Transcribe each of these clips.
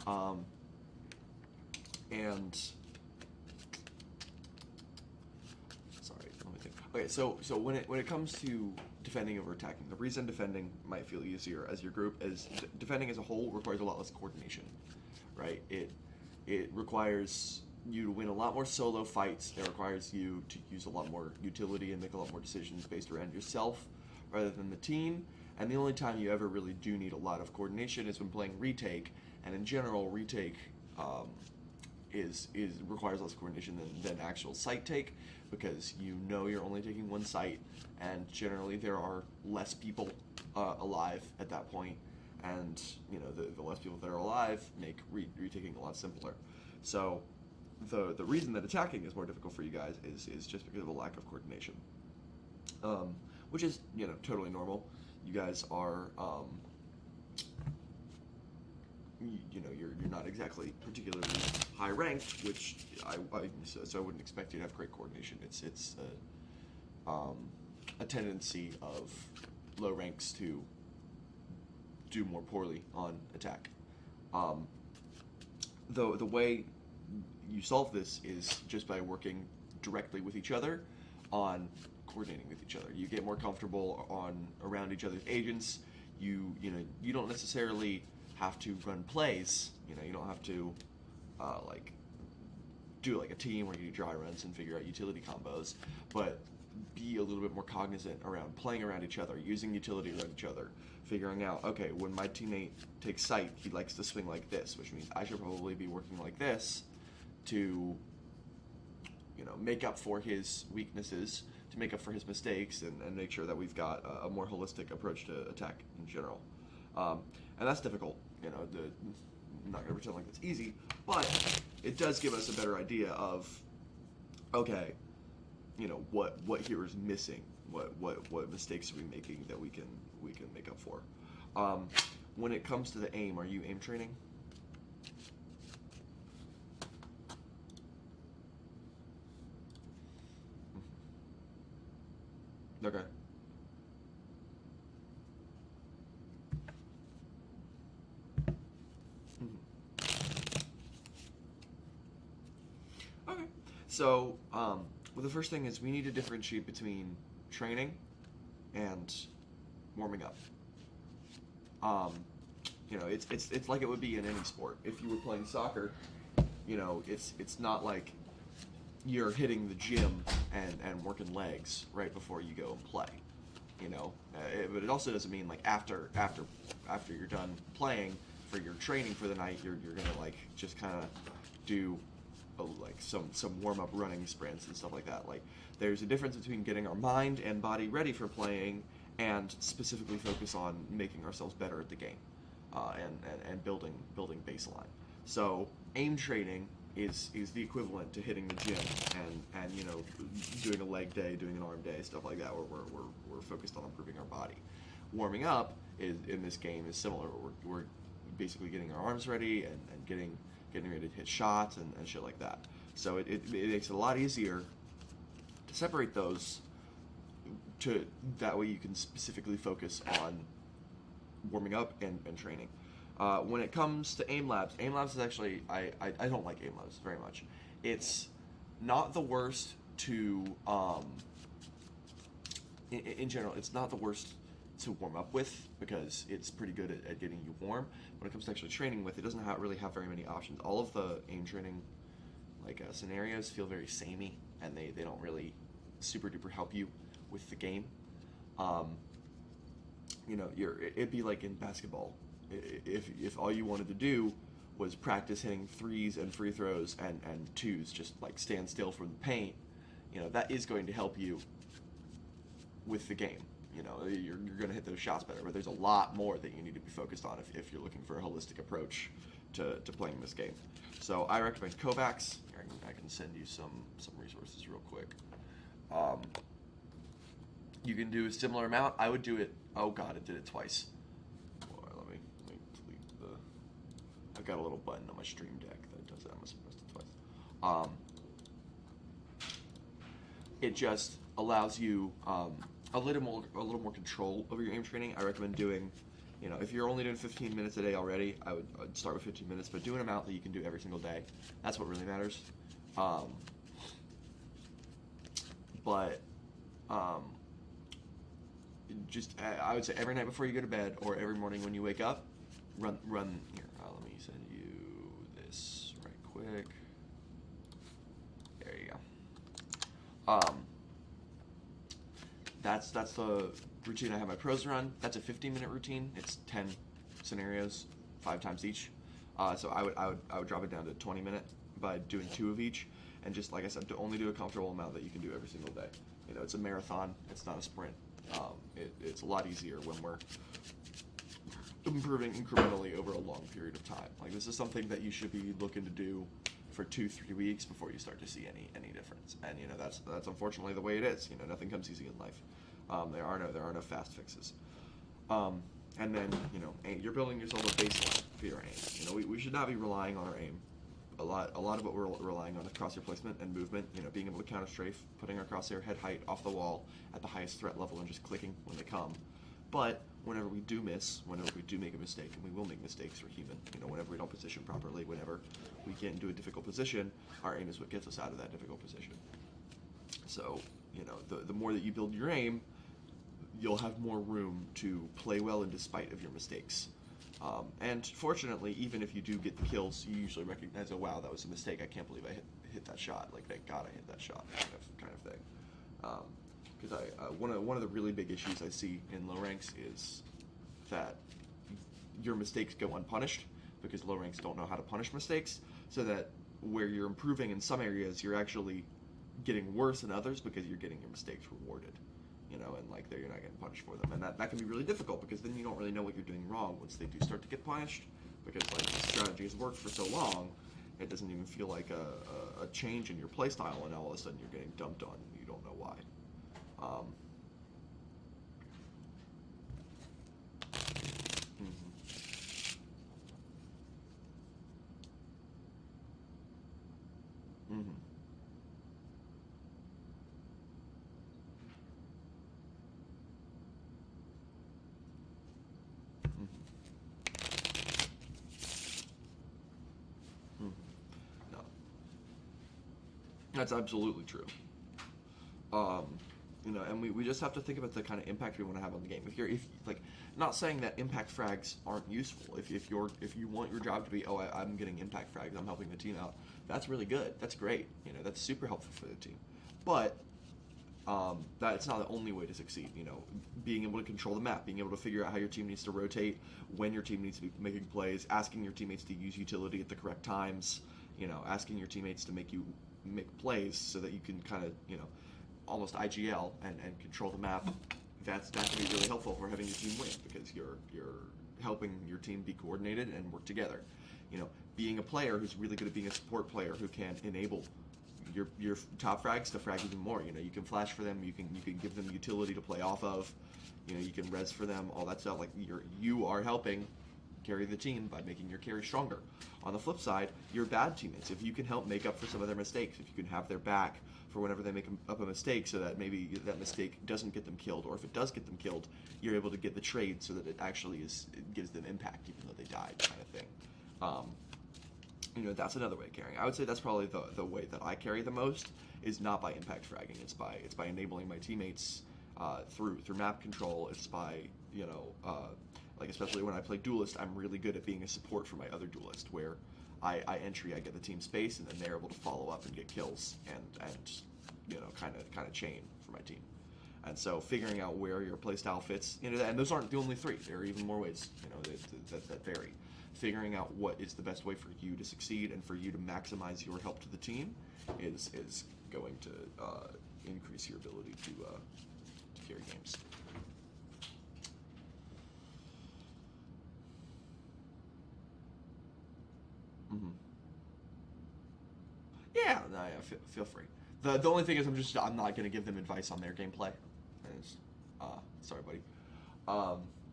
Um, and sorry, let me think. Okay, so when it comes to defending over attacking, the reason defending might feel easier as your group is defending as a whole requires a lot less coordination, right? It requires you to win a lot more solo fights. It requires you to use a lot more utility and make a lot more decisions based around yourself rather than the team. And the only time you ever really do need a lot of coordination is when playing retake. And in general, retake is requires less coordination than actual site take, because you know you're only taking one site, and generally there are less people alive at that point, and you know the less people that are alive make retaking a lot simpler. So the reason that attacking is more difficult for you guys is just because of a lack of coordination, which is, you know, totally normal. You guys are you know, you're not exactly particularly high ranked, which so I wouldn't expect you to have great coordination. It's a tendency of low ranks to do more poorly on attack. The way you solve this is just by working directly with each other on coordinating with each other. You get more comfortable around each other's agents. You know, you don't necessarily have to run plays. You know, you don't have to like do like a team where you do dry runs and figure out utility combos, but be a little bit more cognizant around playing around each other, using utility around each other, figuring out, okay, when my teammate takes sight, he likes to swing like this, which means I should probably be working like this to, you know, make up for his weaknesses, to make up for his mistakes, and make sure that we've got a more holistic approach to attack in general. And that's difficult. You know, I'm not going to pretend like it's easy, but it does give us a better idea of, okay, you know, what here is missing, what mistakes are we making that we can make up for. When it comes to the aim, are you aim training? Okay. Okay. So, well, the first thing is we need to differentiate between training and warming up. You know, it's like it would be in any sport. If you were playing soccer, you know, it's not like you're hitting the gym and working legs right before you go and play. You know, but it also doesn't mean like after you're done playing for your training for the night, you're gonna like just kind of do like some warm up running sprints and stuff like that. Like, there's a difference between getting our mind and body ready for playing and specifically focus on making ourselves better at the game, and building baseline. So aim training is the equivalent to hitting the gym and you know, doing a leg day, doing an arm day, stuff like that, where we're focused on improving our body. Warming up is in this game is similar. We're basically getting our arms ready and getting ready to hit shots and shit like that. So it makes it a lot easier to separate those, to that way you can specifically focus on warming up and training. When it comes to aim labs is actually, I don't like aim labs very much. It's not the worst to, in general, it's not the worst to warm up with, because it's pretty good at getting you warm. When it comes to actually training with, it doesn't really have very many options. All of the aim training like scenarios feel very samey, and they don't really super duper help you with the game. You know, it'd be like in basketball. If all you wanted to do was practice hitting threes and free throws and twos, just like stand still from the paint, you know, that is going to help you with the game. You know, you're going to hit those shots better, but there's a lot more that you need to be focused on if you're looking for a holistic approach to playing this game. So I recommend Kovacs. I can send you some resources real quick. You can do a similar amount. I would do it. Oh God, it did it twice. Let me delete the. I've got a little button on my Stream Deck that does that. I must have pressed it twice. It just allows you a little more control over your aim training. I recommend doing You know, if you're only doing 15 minutes a day already, I'd start with 15 minutes, but do an amount that you can do every single day. That's what really matters. Um, but just I would say every night before you go to bed or every morning when you wake up, run here. Let me send you this right quick. There you go. That's the routine I have my pros run. That's a 15-minute routine. It's 10 scenarios, 5 times each. So I would drop it down to 20-minute by doing 2 of each, and just like I said, to only do a comfortable amount that you can do every single day. You know, it's a marathon. It's not a sprint. It's a lot easier when we're improving incrementally over a long period of time. Like, this is something that you should be looking to do for 2-3 weeks before you start to see any difference. And you know, that's unfortunately the way it is. You know, nothing comes easy in life. There are no fast fixes. And then, you know, you're building yourself a baseline for your aim. You know, we should not be relying on our aim. A lot of what we're relying on is crosshair placement and movement. You know, being able to counter strafe, putting our crosshair head height off the wall at the highest threat level, and just clicking when they come. But whenever we do miss, whenever we do make a mistake, and we will make mistakes, we're human. You know, whenever we don't position properly, whenever we get into a difficult position, our aim is what gets us out of that difficult position. So, you know, the more that you build your aim, you'll have more room to play well in despite of your mistakes. And fortunately, even if you do get the kills, you usually recognize, oh wow, that was a mistake. I can't believe I hit that shot. Like, thank God I hit that shot, kind of thing. Because one of the really big issues I see in low ranks is that your mistakes go unpunished because low ranks don't know how to punish mistakes. So that where you're improving in some areas, you're actually getting worse in others because you're getting your mistakes rewarded. You know, and like there you're not getting punished for them, and that can be really difficult because then you don't really know what you're doing wrong once they do start to get punished, because like the strategy has worked for so long, it doesn't even feel like a change in your playstyle, and all of a sudden you're getting dumped on and you don't know why. Mm-hmm. Mm-hmm. No, that's absolutely true. You know, and we just have to think about the kind of impact we want to have on the game. If like, not saying that impact frags aren't useful. If you want your job to be, oh, I'm getting impact frags, I'm helping the team out. That's really good. That's great. You know, that's super helpful for the team. But that's not the only way to succeed. You know, being able to control the map, being able to figure out how your team needs to rotate, when your team needs to be making plays, asking your teammates to use utility at the correct times. You know, asking your teammates to make plays so that you can kind of, you know, almost IGL and control the map. That can be really helpful for having your team win, because you're helping your team be coordinated and work together. You know, being a player who's really good at being a support player who can enable your top frags to frag even more. You know, you can flash for them, you can give them utility to play off of. You know, you can res for them, all that stuff. Like you are helping carry the team by making your carry stronger. On the flip side, your bad teammates, if you can help make up for some of their mistakes, if you can have their back for whenever they make up a mistake, so that maybe that mistake doesn't get them killed, or if it does get them killed, you're able to get the trade so that it actually it gives them impact even though they died, kind of thing. You know, that's another way of carrying. I would say that's probably the way that I carry the most, is not by impact fragging. It's by enabling my teammates through map control. It's by, you know, like especially when I play Duelist, I'm really good at being a support for my other Duelist, where I get the team space, and then they're able to follow up and get kills and you know, kind of chain for my team. And so figuring out where your playstyle fits, you know, and those aren't the only 3. There are even more ways, you know, that vary. Figuring out what is the best way for you to succeed and for you to maximize your help to the team is going to increase your ability to carry games. Mm-hmm. Yeah, no, yeah, feel free. The only thing is I'm not going to give them advice on their gameplay. Sorry, buddy.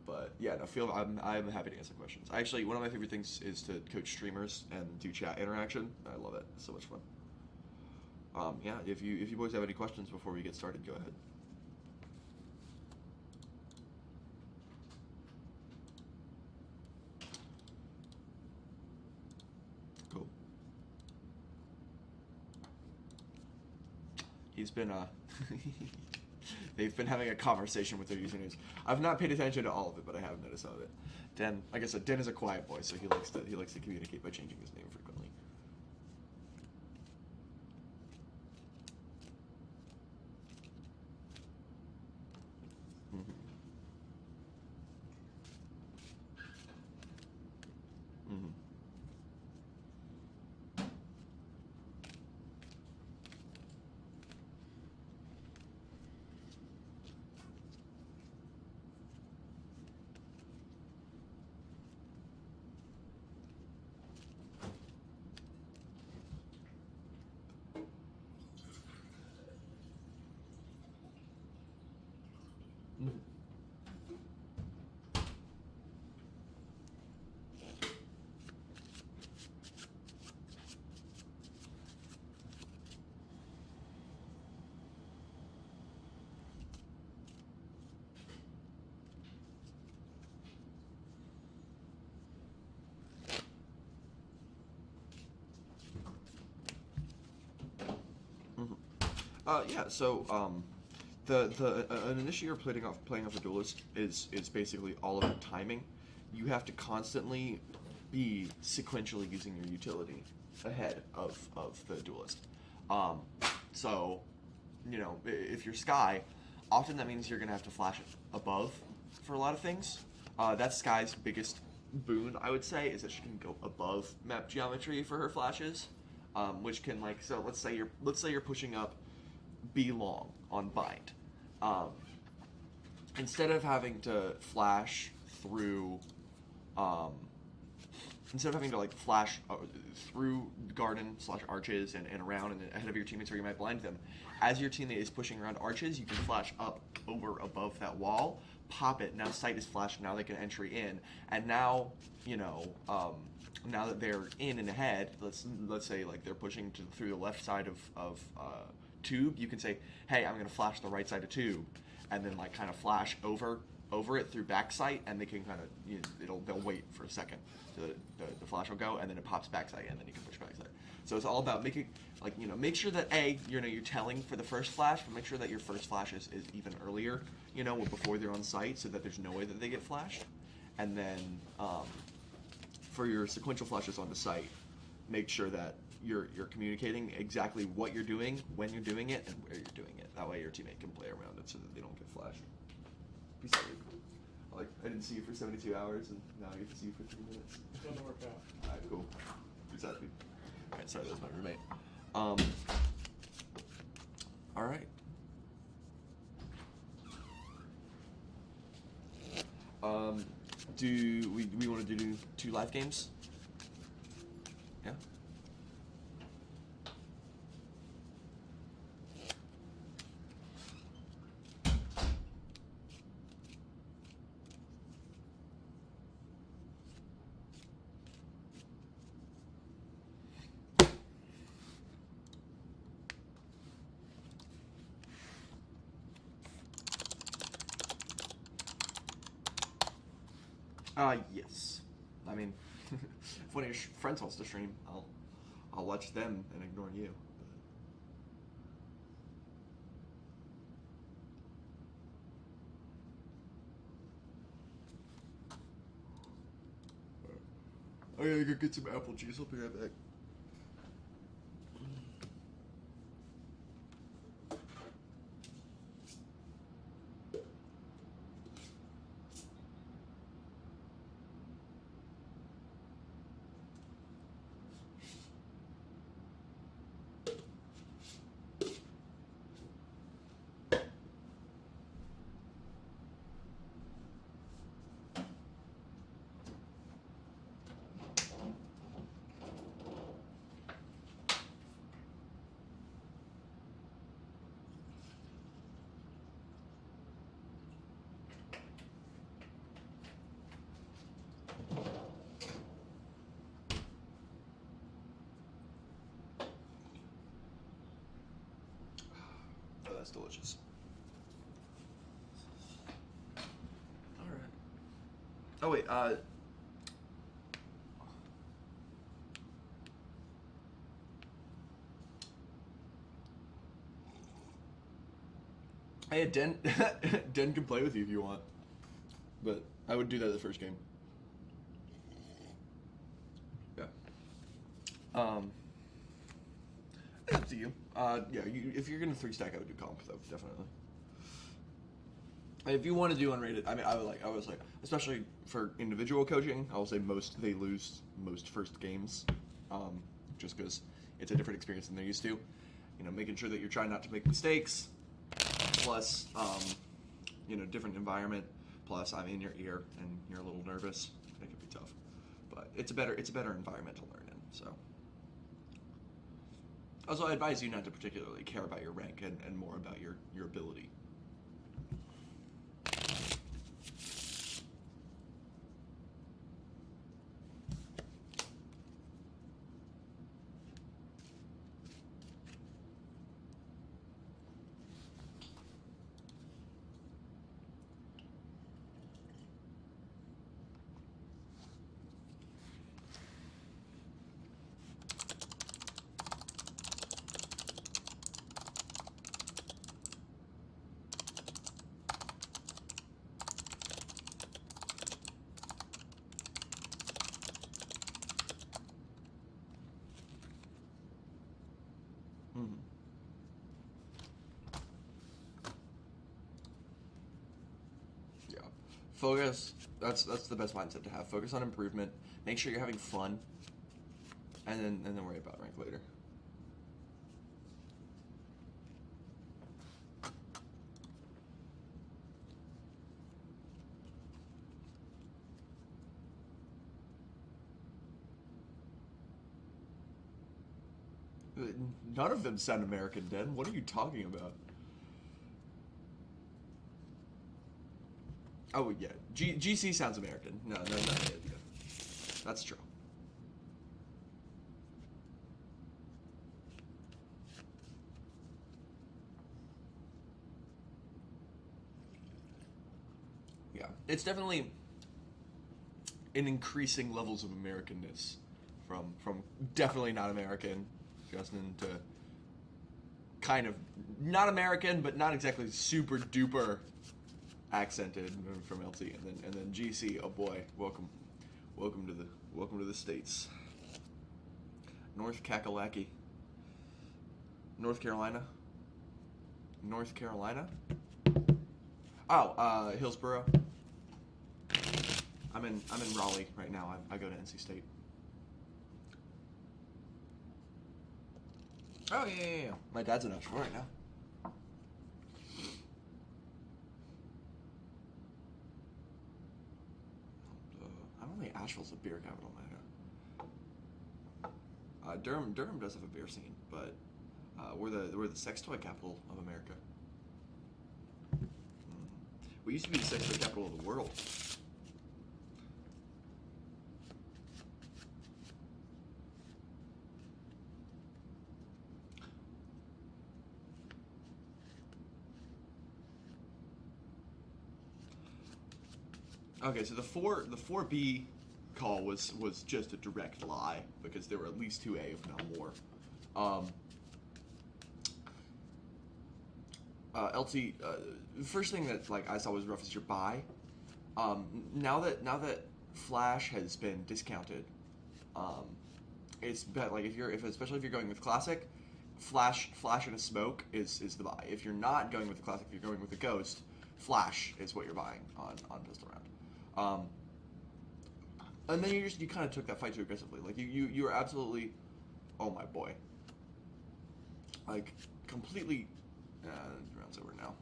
But yeah, no, I'm happy to answer questions. Actually, one of my favorite things is to coach streamers and do chat interaction. I love it. It's so much fun. Yeah, if you boys have any questions before we get started, go ahead. He's been they've been having a conversation with their usernames. I've not paid attention to all of it, but I have noticed some of it. Den, like I said, Den is a quiet boy, so he likes to communicate by changing his name frequently. Mm-hmm. Mm-hmm. Mm-hmm. Mm-hmm. Yeah. So, an initiator playing off a duelist is basically all about timing. You have to constantly be sequentially using your utility ahead of the duelist. Um, so, if you're Sky, often that means you're gonna have to flash it above for a lot of things. That's Sky's biggest boon, I would say, is that she can go above map geometry for her flashes, which can so let's say you're pushing up B long on bind. Um, Instead of having to flash through, um, instead of having to flash through garden/arches and around and ahead of your teammates where you might blind them, as your teammate is pushing around arches, you can flash up over above that wall, pop it. Now sight is flashed. Now they can entry in, and now now that they're in and ahead, let's say they're pushing through the left side of tube, you can say, hey, I'm gonna flash the right side of tube, and then kind of flash over it through back sight, and they can kind of they'll wait for a second, so that the flash will go, and then it pops back sight, and then you can push back sight. So it's all about making make sure that you're telling for the first flash, but make sure that your first flash is even earlier, before they're on site, so that there's no way that they get flashed, and then for your sequential flashes onto site, make sure that you're communicating exactly what you're doing, when you're doing it, and where you're doing it. That way your teammate can play around it so that they don't get flashed. Peace out. I didn't see you for 72 hours, and now I get to see you for 3 minutes. It's going to work out. Alright, cool. Peace out, dude. Alright, sorry, that was my roommate. Alright. Do we want to do 2 live games? Yeah? Yes. I mean, if one of your friends wants to stream, I'll watch them and ignore you. I gotta go get some apple juice. I'll be right back. Oh, that's delicious. All right. Oh wait. Hey, Den, Den can play with you if you want, but I would do that the first game. Yeah. It's up to you. Yeah, if you're gonna 3-stack, I would do comp though, definitely. If you want to do unrated, I mean, I was like, especially for individual coaching, I will say they lose most first games, just because it's a different experience than they're used to. You know, making sure that you're trying not to make mistakes, plus, different environment, plus I'm in your ear and you're a little nervous. It could be tough, but it's a better environment to learn in. So, also, I advise you not to particularly care about your rank and more about your ability. Mm-hmm. Yeah. Focus. That's the best mindset to have. Focus on improvement. Make sure you're having fun, and then worry about rank later. None of them sound American, Den. What are you talking about? Oh yeah, GC sounds American. No, yeah. That's true. Yeah, it's definitely in increasing levels of Americanness, from definitely not American, Justin, to kind of not American, but not exactly super duper accented from LT, and then GC. Oh boy, welcome to the States. North Kakalaki, North Carolina. Oh, Hillsboro. I'm in Raleigh right now. I go to NC State. Oh yeah. My dad's in Asheville right now. I don't think Asheville's a beer capital, man. Durham does have a beer scene, but we're the sex toy capital of America. We used to be the sex toy capital of the world. Okay, so the 4B call was just a direct lie because there were at least 2A, if not more. LT, first thing that I saw was rough is your buy. Now that Flash has been discounted, it's better. Especially if you're going with Classic, Flash and a Smoke is the buy. If you're not going with the Classic, if you're going with the Ghost, Flash is what you're buying on Pistol Round. And then you kind of took that fight too aggressively. Like you were absolutely, oh my boy, like completely. Round's over now.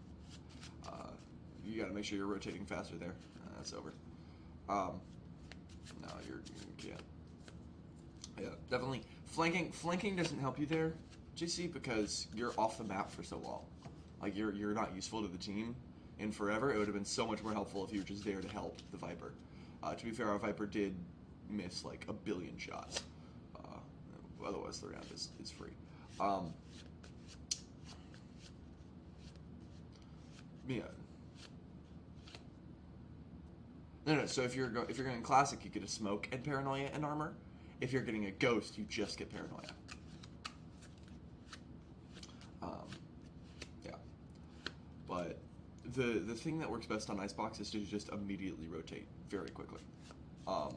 You got to make sure you're rotating faster there. That's over. No, you can't. Yeah, definitely flanking doesn't help you there, JC, because you're off the map for so long. Like you're not useful to the team in forever. It would have been so much more helpful if you were just there to help the Viper. To be fair, our Viper did miss like a billion shots. Otherwise, the round is free. Yeah. No. So if you're going Classic, you get a Smoke and Paranoia and Armor. If you're getting a Ghost, you just get Paranoia. Yeah. But the thing that works best on Icebox is to just immediately rotate very quickly. Um,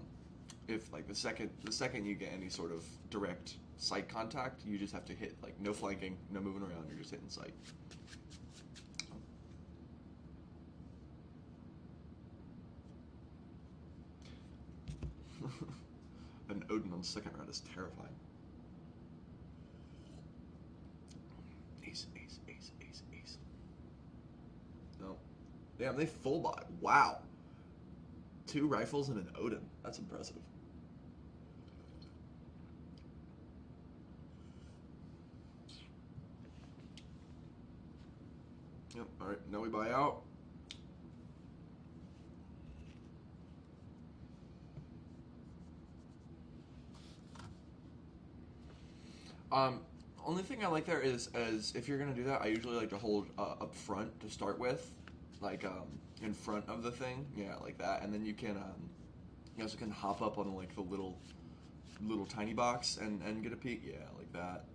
if like the second you get any sort of direct sight contact, you just have to hit, like, no flanking, no moving around. You're just hitting sight. An Odin on the second round is terrifying. Ace, ace, ace, ace, ace. No. Damn, they full bought. Wow. 2 rifles and an Odin. That's impressive. Yep, alright, now we buy out. Only thing I like there is, as if you're gonna do that, I usually like to hold up front to start with, like in front of the thing, yeah, like that, and then you also can hop up on like the little tiny box and get a peek, yeah, like that.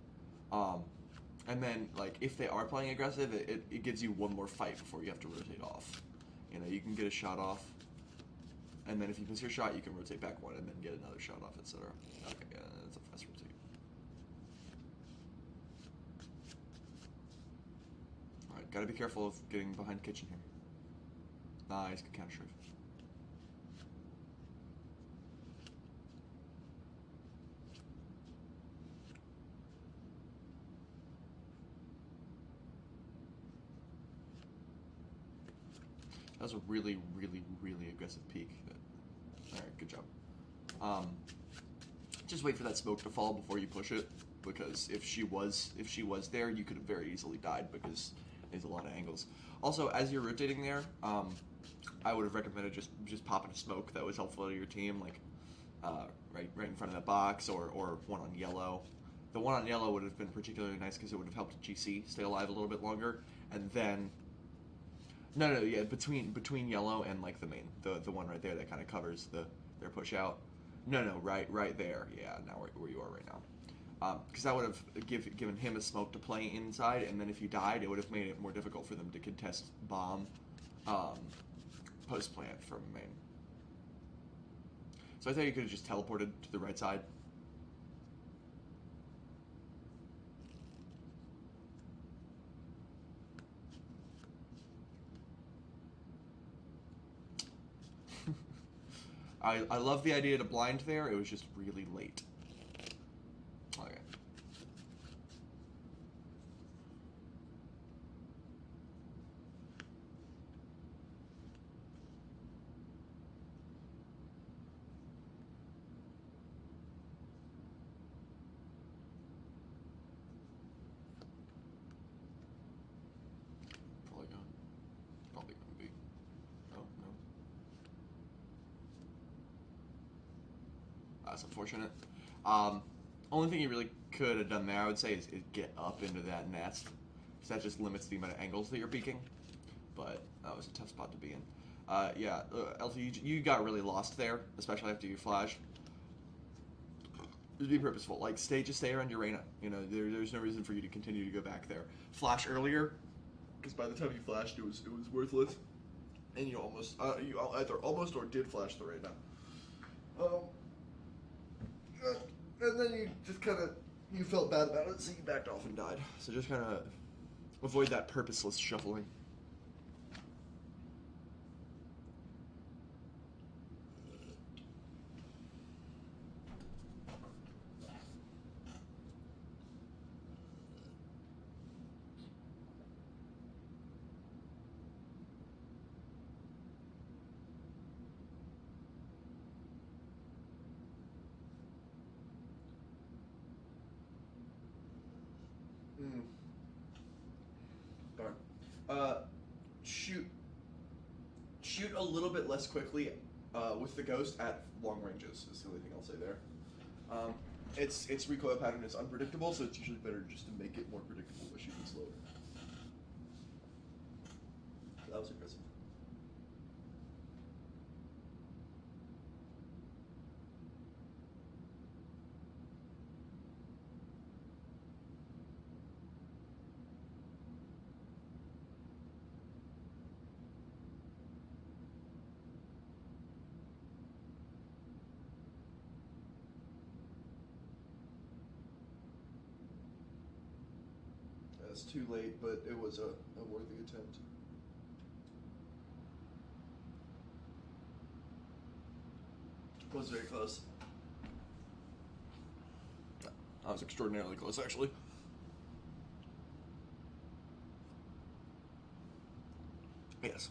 And then like if they are playing aggressive, it gives you one more fight before you have to rotate off. You know, you can get a shot off, and then if you miss your shot, you can rotate back one and then get another shot off, etc. Okay, yeah, that's a fast rotate. Alright, gotta be careful of getting behind kitchen here. Nice, good counter strafe. That was a really, really, really aggressive peek. Alright, good job. Just wait for that smoke to fall before you push it, because if she was there, you could have very easily died because there's a lot of angles. Also, as you're rotating there, I would have recommended just popping a smoke that was helpful to your team, like right in front of that box, or one on yellow. The one on yellow would have been particularly nice because it would have helped GC stay alive a little bit longer, and then yeah, between yellow and like the main, the one right there that kind of covers their push out. No, right there. Yeah, now where you are right now. Because that would have given him a smoke to play inside, and then if you died, it would have made it more difficult for them to contest bomb post plant from main. So I thought you could have just teleported to the right side. I love the idea to blind there. It was just really late. Okay. Probably gonna be. Oh no. That's unfortunate. Only thing you really could have done there, I would say, is get up into that nest, because that just limits the amount of angles that you're peeking. But that was a tough spot to be in. Yeah, LT, you got really lost there, especially after you flashed. Just be purposeful. Like, just stay around your arena. You know, there's no reason for you to continue to go back there. Flash earlier, because by the time you flashed, it was worthless, and you either almost or did flash the arena. And then you just kind of, you felt bad about it, so you backed off and died. So just kind of avoid that purposeless shuffling. Shoot a little bit less quickly with the ghost at long ranges is the only thing I'll say there. Its recoil pattern is unpredictable, so it's usually better just to make it more predictable by shooting slower. So that was aggressive. It's too late, but it was a worthy attempt. It was very close. I was extraordinarily close, actually. Yes.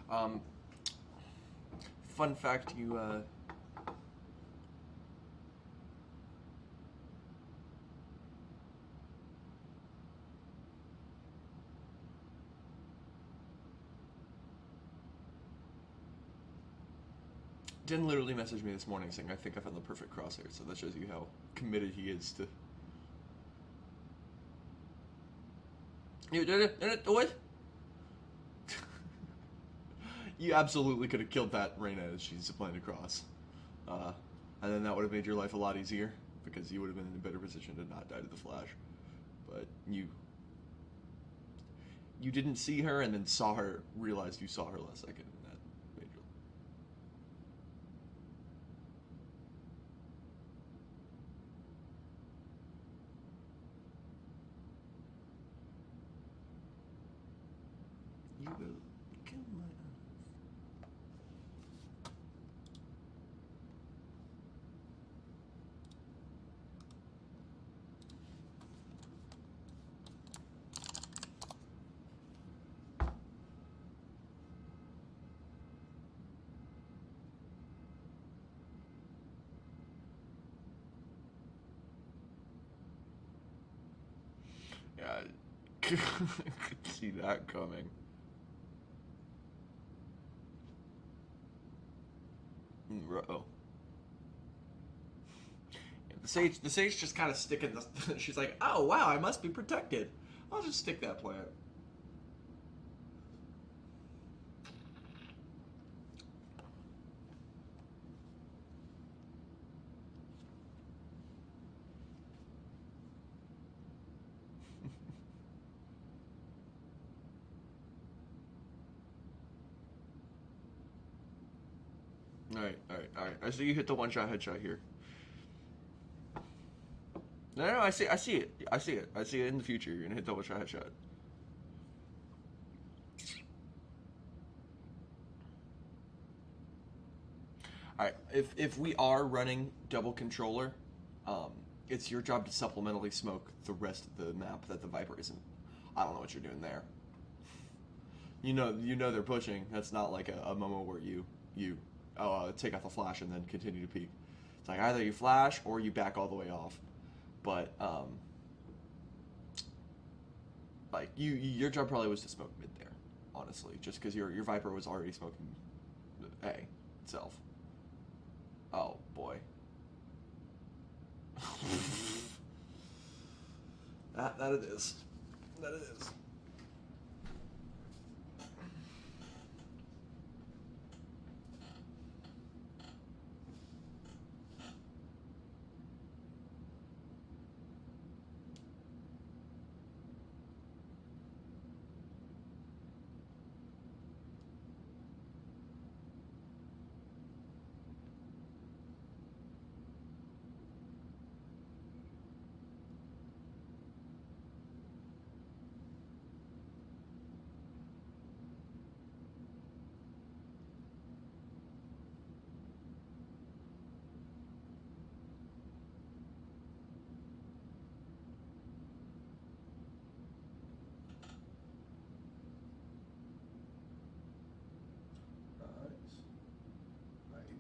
Um, Fun fact, you Dan literally messaged me this morning saying, I think I found the perfect crosshair, so that shows you how committed he is to... You did it? What? You absolutely could have killed that Reyna as she's planed across. And then that would have made your life a lot easier, because you would have been in a better position to not die to the Flash. But you didn't see her, and then saw her, realized you saw her last second, and that made you... You will kill my Yeah, I could see that coming. Uh-oh. Yeah, the sage just kind of sticking the... She's like, oh, wow, I must be protected. I'll just stick that plant. Alright. I see you hit the one-shot headshot here. No, I see it. I see it in the future. You're gonna hit the one-shot headshot. Alright, if we are running double controller, it's your job to supplementally smoke the rest of the map that the Viper isn't. I don't know what you're doing there. You know they're pushing. That's not like a Momo where you take out the flash and then continue to peek. It's like either you flash or you back all the way off. But like your job probably was to smoke mid there, honestly, just because your Viper was already smoking A itself. Oh boy. that it is. That it is.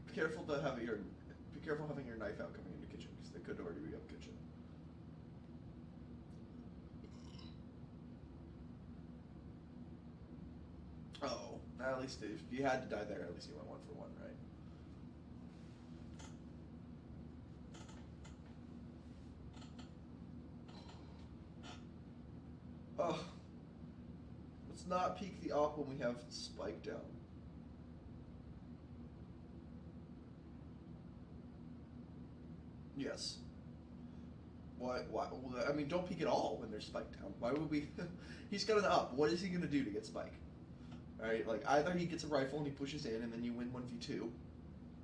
Be careful having your knife out coming into kitchen, because they could already be up kitchen. Oh, at least if you had to die there, at least you went 1 for 1, right? Oh, let's not peek the op when we have Spike down. Yes. Why? I mean, don't peek at all when there's Spike down. Why would we? He's got an up. What is he going to do to get Spike? right? Like either he gets a rifle and he pushes in and then you win 1v2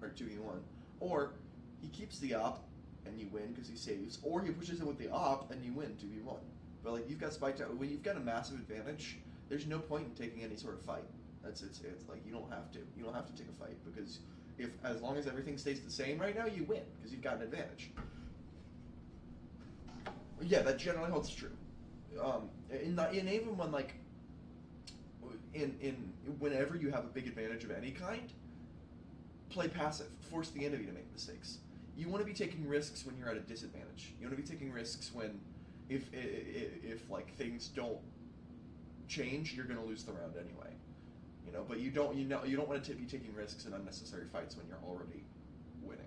or 2v1, or he keeps the op and you win because he saves, or he pushes in with the op and you win 2v1. But like you've got spike tower, when you've got a massive advantage, there's no point in taking any sort of fight. It's like you don't have to. You don't have to take a fight because if as long as everything stays the same right now, you win because you've got an advantage. Yeah, that generally holds true. In even when like in whenever you have a big advantage of any kind, play passive. Force the enemy to make mistakes. You want to be taking risks when you're at a disadvantage. You want to be taking risks when if like things don't change, you're going to lose the round anyway. You know, but you don't want to be taking risks in unnecessary fights when you're already winning.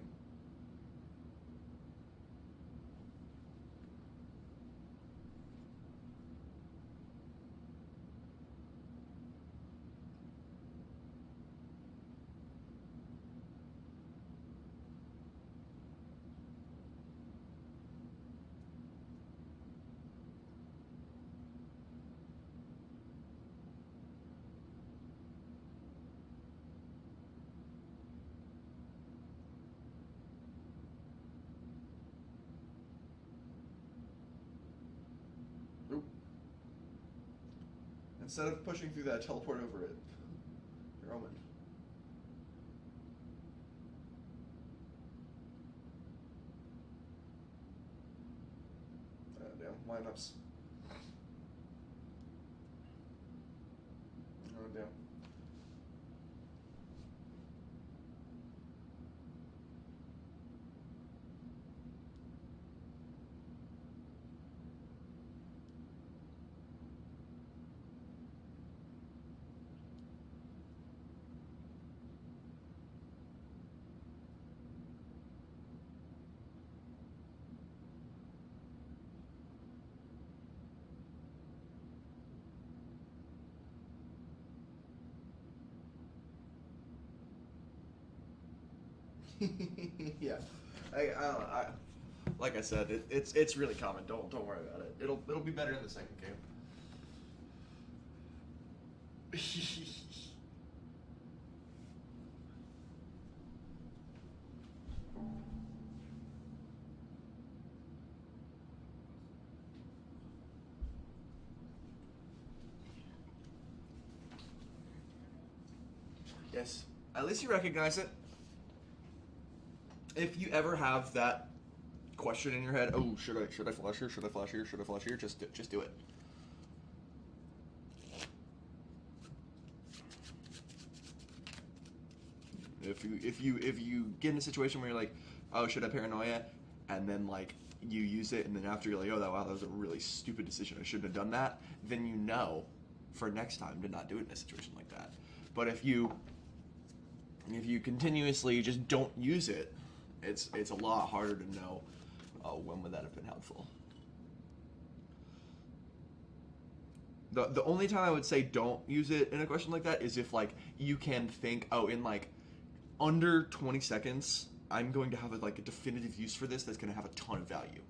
Oop. Instead of pushing through that, teleport over it. You're Roman. Damn, lineups. Oh damn. Yeah, I like I said, it's really common. Don't worry about it. It'll be better in the second game. Yes, at least you recognize it. If you ever have that question in your head, oh, should I flash here? Should I flash here? Should I flash here? Just do it. If you get in a situation where you're like, oh, should I paranoia, and then like you use it, and then after you're like, oh, that was a really stupid decision. I shouldn't have done that. Then you know, for next time, to not do it in a situation like that. But if you continuously just don't use it, it's a lot harder to know, oh, when would that have been helpful. The only time I would say don't use it in a question like that is if like you can think, oh, in like under 20 seconds, I'm going to have a definitive use for this that's going to have a ton of value,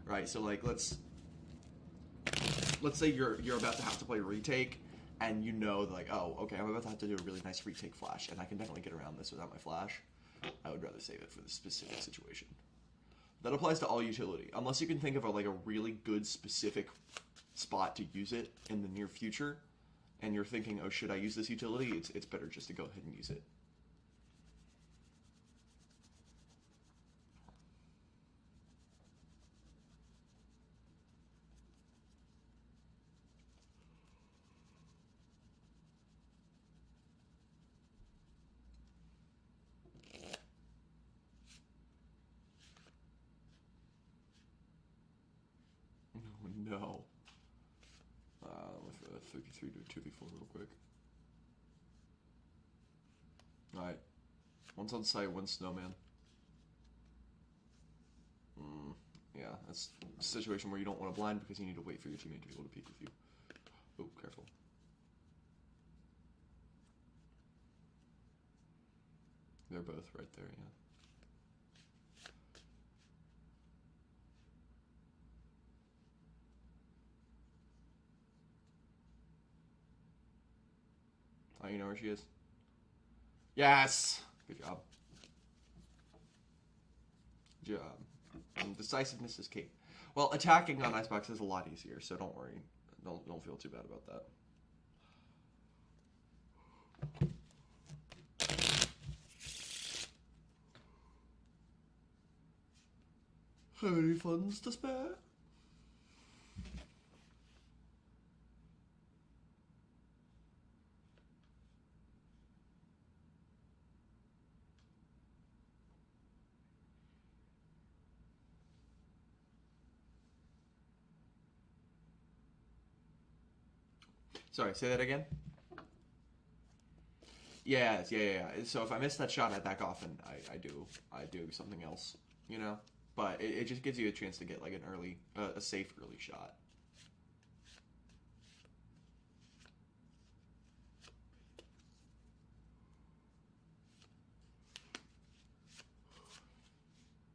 right? So like let's say you're about to have to play retake, and you know like, oh, okay, I'm about to have to do a really nice retake flash, and I can definitely get around this without my flash. I would rather save it for the specific situation. That applies to all utility, unless you can think of a really good specific spot to use it in the near future, and you're thinking, oh, should I use this utility? It's better just to go ahead and use it. No. With 33 to 2v4 real quick. Alright. One's on site, one's snowman. Yeah, that's a situation where you don't want to blind because you need to wait for your teammate to be able to peek with you. Oh, careful. They're both right there, yeah. you know where she is? Yes! Good job. Good job. And decisiveness is key. Well, attacking on Icebox is a lot easier, so don't worry. Don't feel too bad about that. Have any funds to spare? Sorry, say that again? Yes, yeah. So if I miss that shot, I back off and I do something else, you know? But it just gives you a chance to get like an early, a safe early shot.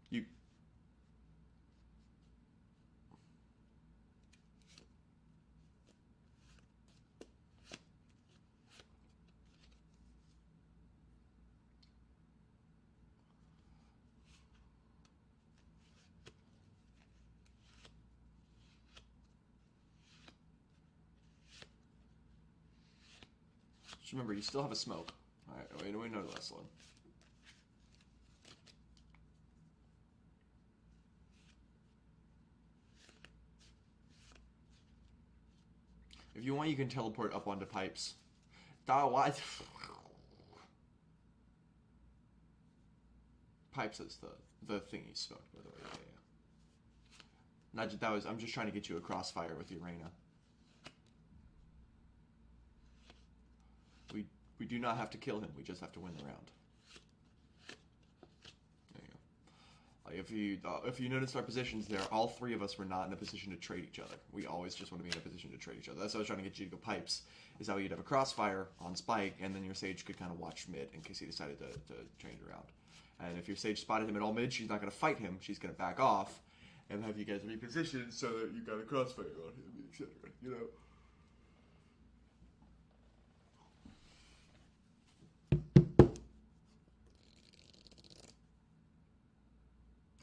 You. Just remember, you still have a smoke. Alright, we know the last one. If you want, you can teleport up onto pipes. What? Pipes is the thing he smoked, by the way. Yeah. Not that was. I'm just trying to get you a crossfire with your Reyna. We do not have to kill him. We just have to win the round. There you go. Like if you noticed our positions there, all three of us were not in a position to trade each other. We always just want to be in a position to trade each other. That's what I was trying to get you to go pipes. Is how you'd have a crossfire on Spike, and then your Sage could kind of watch mid in case he decided to change around. And if your Sage spotted him at all mid, she's not going to fight him. She's going to back off, and have you guys repositioned so that you got a crossfire on him, etc. You know.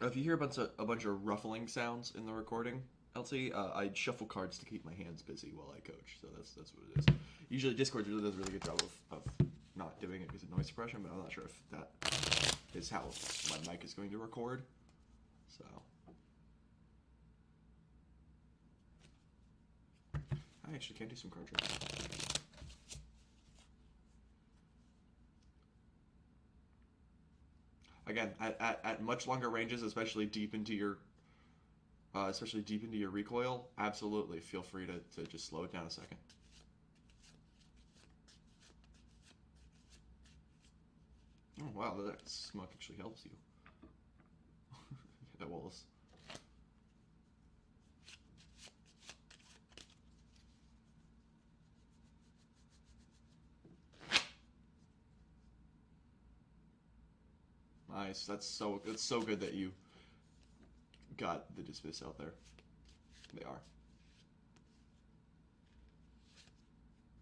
If you hear a bunch of ruffling sounds in the recording, LT, I shuffle cards to keep my hands busy while I coach. So that's what it is. Usually Discord really does a really good job of not doing it because of noise suppression, but I'm not sure if that is how my mic is going to record. So I actually can do some card tricks. Again, at much longer ranges, especially deep into your recoil, absolutely feel free to just slow it down a second. Oh wow, that smoke actually helps you. That Wallace. Nice. That's so good that you got the dismiss out there. They are.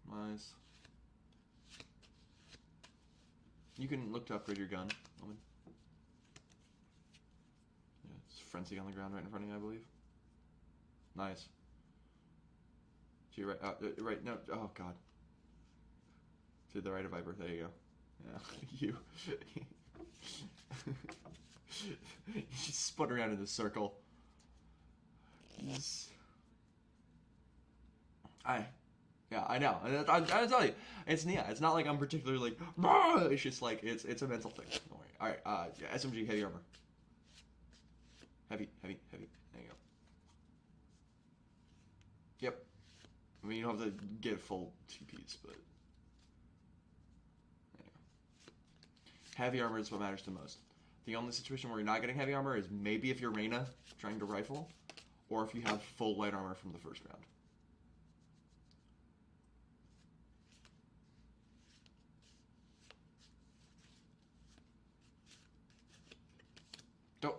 Nice. You can look to upgrade your gun, woman. Yeah, it's Frenzy on the ground right in front of you, I believe. Nice. To your right, right, no, oh god. To the right of Viper, there you go. Yeah, you. You just spun around in a circle. Yes. Yeah, I know. I tell you, it's Nia. It's not like I'm particularly like. It's just like it's a mental thing. Don't worry. All right. Yeah, SMG heavy armor. Heavy. There you go. Yep. I mean, you don't have to get full TPs, but there you go. Heavy armor is what matters the most. The only situation where you're not getting heavy armor is maybe if you're Reyna trying to rifle, or if you have full light armor from the first round. Don't.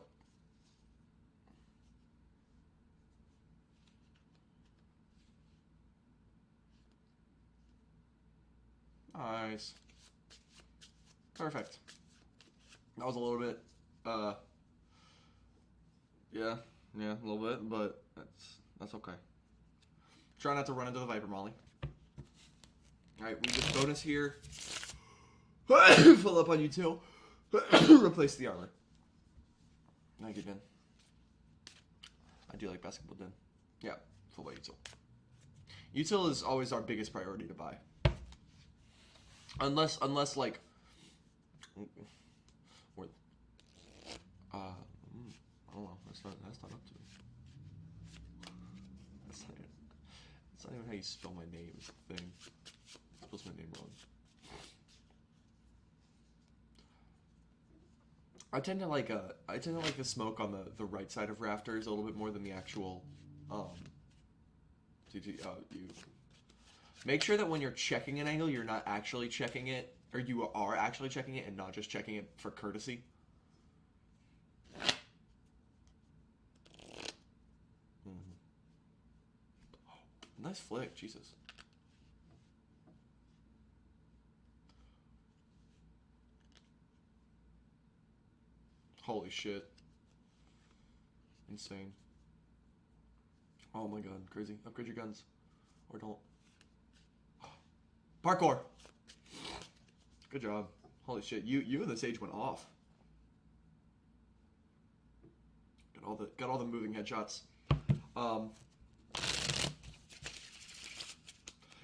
Nice. Perfect. That was a little bit, yeah, a little bit, but that's okay. Try not to run into the Viper Molly. Alright, we get bonus here. Fill up on you too. Replace the armor. Thank you, Din. I do like basketball, Din. Yeah, full by util. Util is always our biggest priority to buy. Unless like, or, I don't know. That's not up to me. That's not even how you spell my name. Is the thing. I spelled my name wrong. I tend to like the smoke on the right side of rafters a little bit more than the actual. You make sure that when you're checking an angle, you're not actually checking it, or you are actually checking it and not just checking it for courtesy. Nice flick, Jesus. Holy shit. Insane. Oh my god, crazy. Upgrade your guns. Or don't. Parkour! Good job. Holy shit, you and the Sage went off. Got all the moving headshots.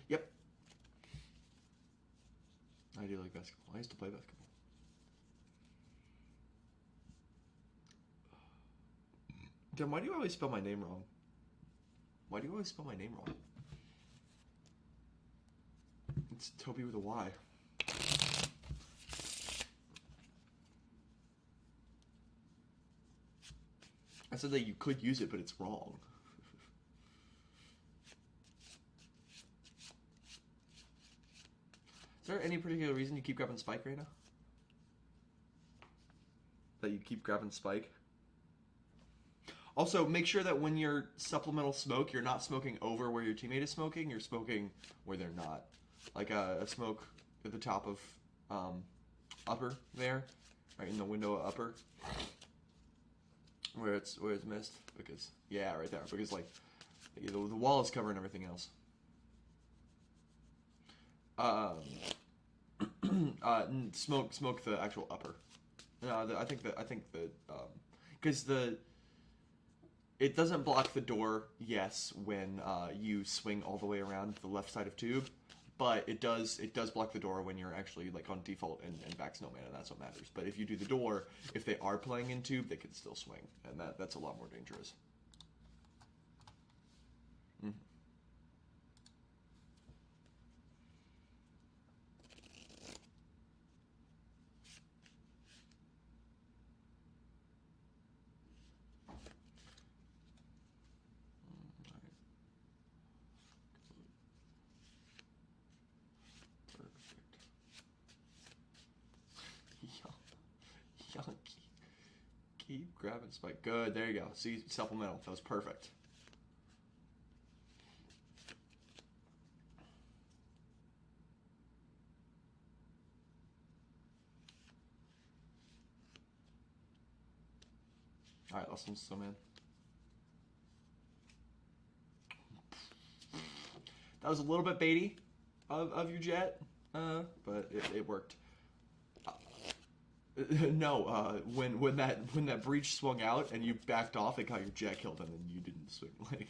Yep. I do like basketball. I used to play basketball. Damn, why do you always spell my name wrong? Why do you always spell my name wrong? It's Toby with a Y. I said that you could use it, but it's wrong. Is there any particular reason you keep grabbing Spike right now? That you keep grabbing Spike? Also, make sure that when you're supplemental smoke, you're not smoking over where your teammate is smoking. You're smoking where they're not. Like a smoke at the top of upper there, right in the window of upper, where it's missed. Because yeah, right there. Because like the wall is covering everything else. Smoke the actual upper. I think because it doesn't block the door, yes, when you swing all the way around the left side of tube, but it does block the door when you're actually like on default and back snowman, and that's what matters. But if you do the door, if they are playing in tube, they can still swing, and that's a lot more dangerous. Mm. Keep grabbing Spike. Good, there you go. See, supplemental. That was perfect. Alright, last one's Snowman. That was a little bit baity of you, Jet, but it worked. No, when that breach swung out and you backed off, it got your Jet killed, and then you didn't swing. Like,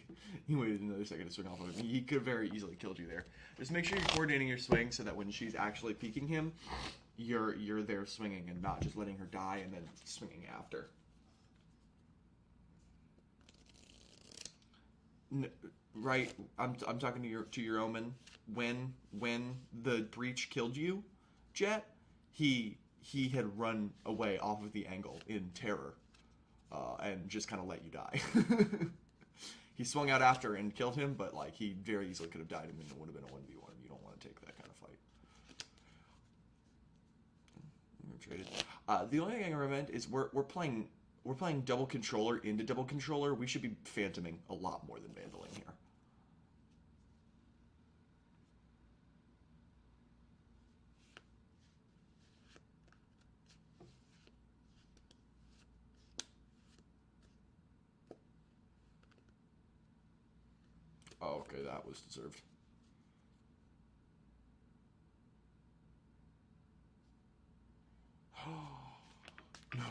you waited another second to swing off of him. He could have very easily killed you there. Just make sure you're coordinating your swing so that when she's actually peeking him, you're there swinging and not just letting her die and then swinging after. Right, I'm talking to your Omen. When the breach killed you, Jet, he had run away off of the angle in terror, and just kind of let you die. He swung out after and killed him, but like he very easily could have died, and then it would have been a 1v1. You don't want to take that kind of fight. Traded. The only thing I can recommend is we're playing double controller into double controller. We should be phantoming a lot more than vandaling here. Oh, okay, that was deserved. No.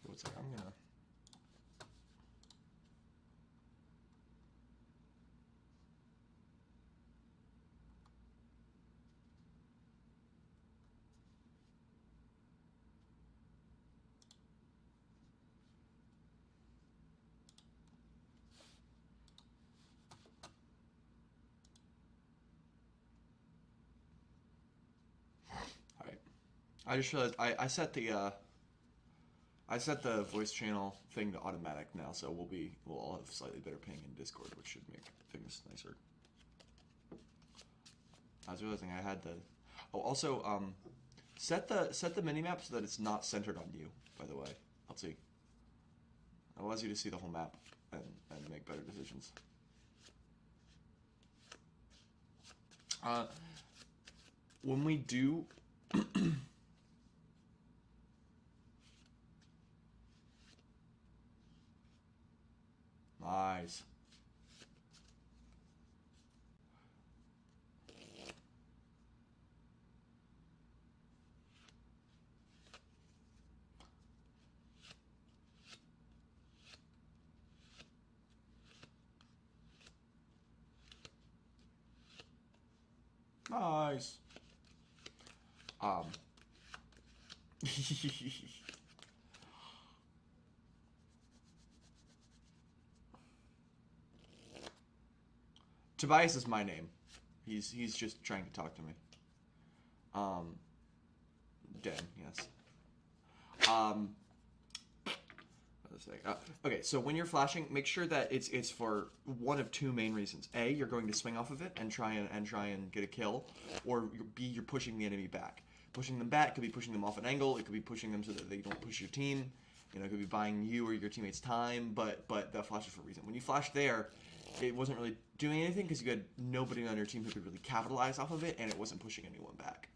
What's that? I'm gonna. All right. I just realized I set the voice channel thing to automatic now, so we'll all have slightly better ping in Discord, which should make things nicer. I was realizing I had the. Oh, also, set the minimap so that it's not centered on you. By the way, I'll see. It allows you to see the whole map and make better decisions. When we do. Nice. Nice. Tobias is my name. He's just trying to talk to me. Dan, yes. Okay, so when you're flashing, make sure that it's for one of two main reasons. A, you're going to swing off of it and try and get a kill, or B, you're pushing the enemy back. Pushing them back could be pushing them off an angle. It could be pushing them so that they don't push your team. You know, it could be buying you or your teammates time. But that flash is for a reason. When you flash there, it wasn't really doing anything because you had nobody on your team who could really capitalize off of it, and it wasn't pushing anyone back.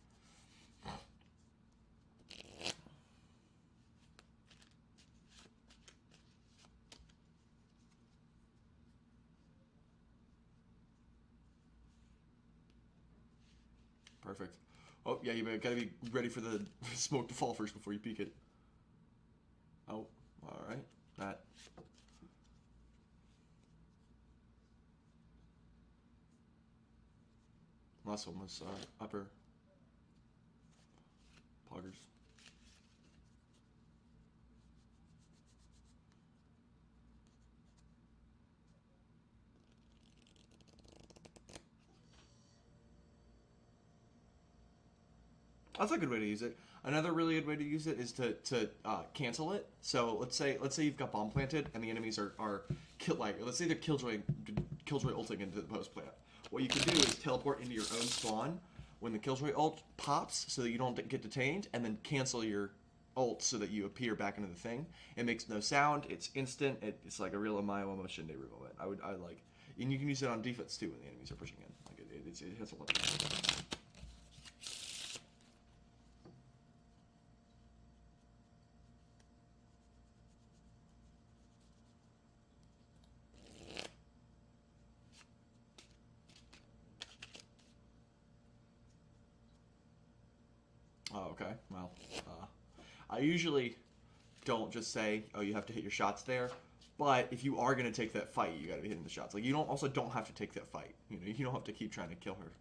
Perfect. Oh, yeah, you gotta be ready for the smoke to fall first before you peek it. Oh, alright. That. Last one was upper. Poggers. That's a good way to use it. Another really good way to use it is to cancel it. So let's say you've got bomb planted and the enemies are let's say they're killjoy ulting into the post plant. What you can do is teleport into your own spawn when the killjoy ult pops, so that you don't get detained, and then cancel your ult so that you appear back into the thing. It makes no sound. It's instant. It's like a real Amayo Shinderu moment. I like, and you can use it on defense too when the enemies are pushing in. Like it has a lot of. Oh, okay. Well, I usually don't just say, "Oh, you have to hit your shots there," but if you are gonna take that fight, you gotta be hitting the shots. Like you don't have to take that fight. You know, you don't have to keep trying to kill her.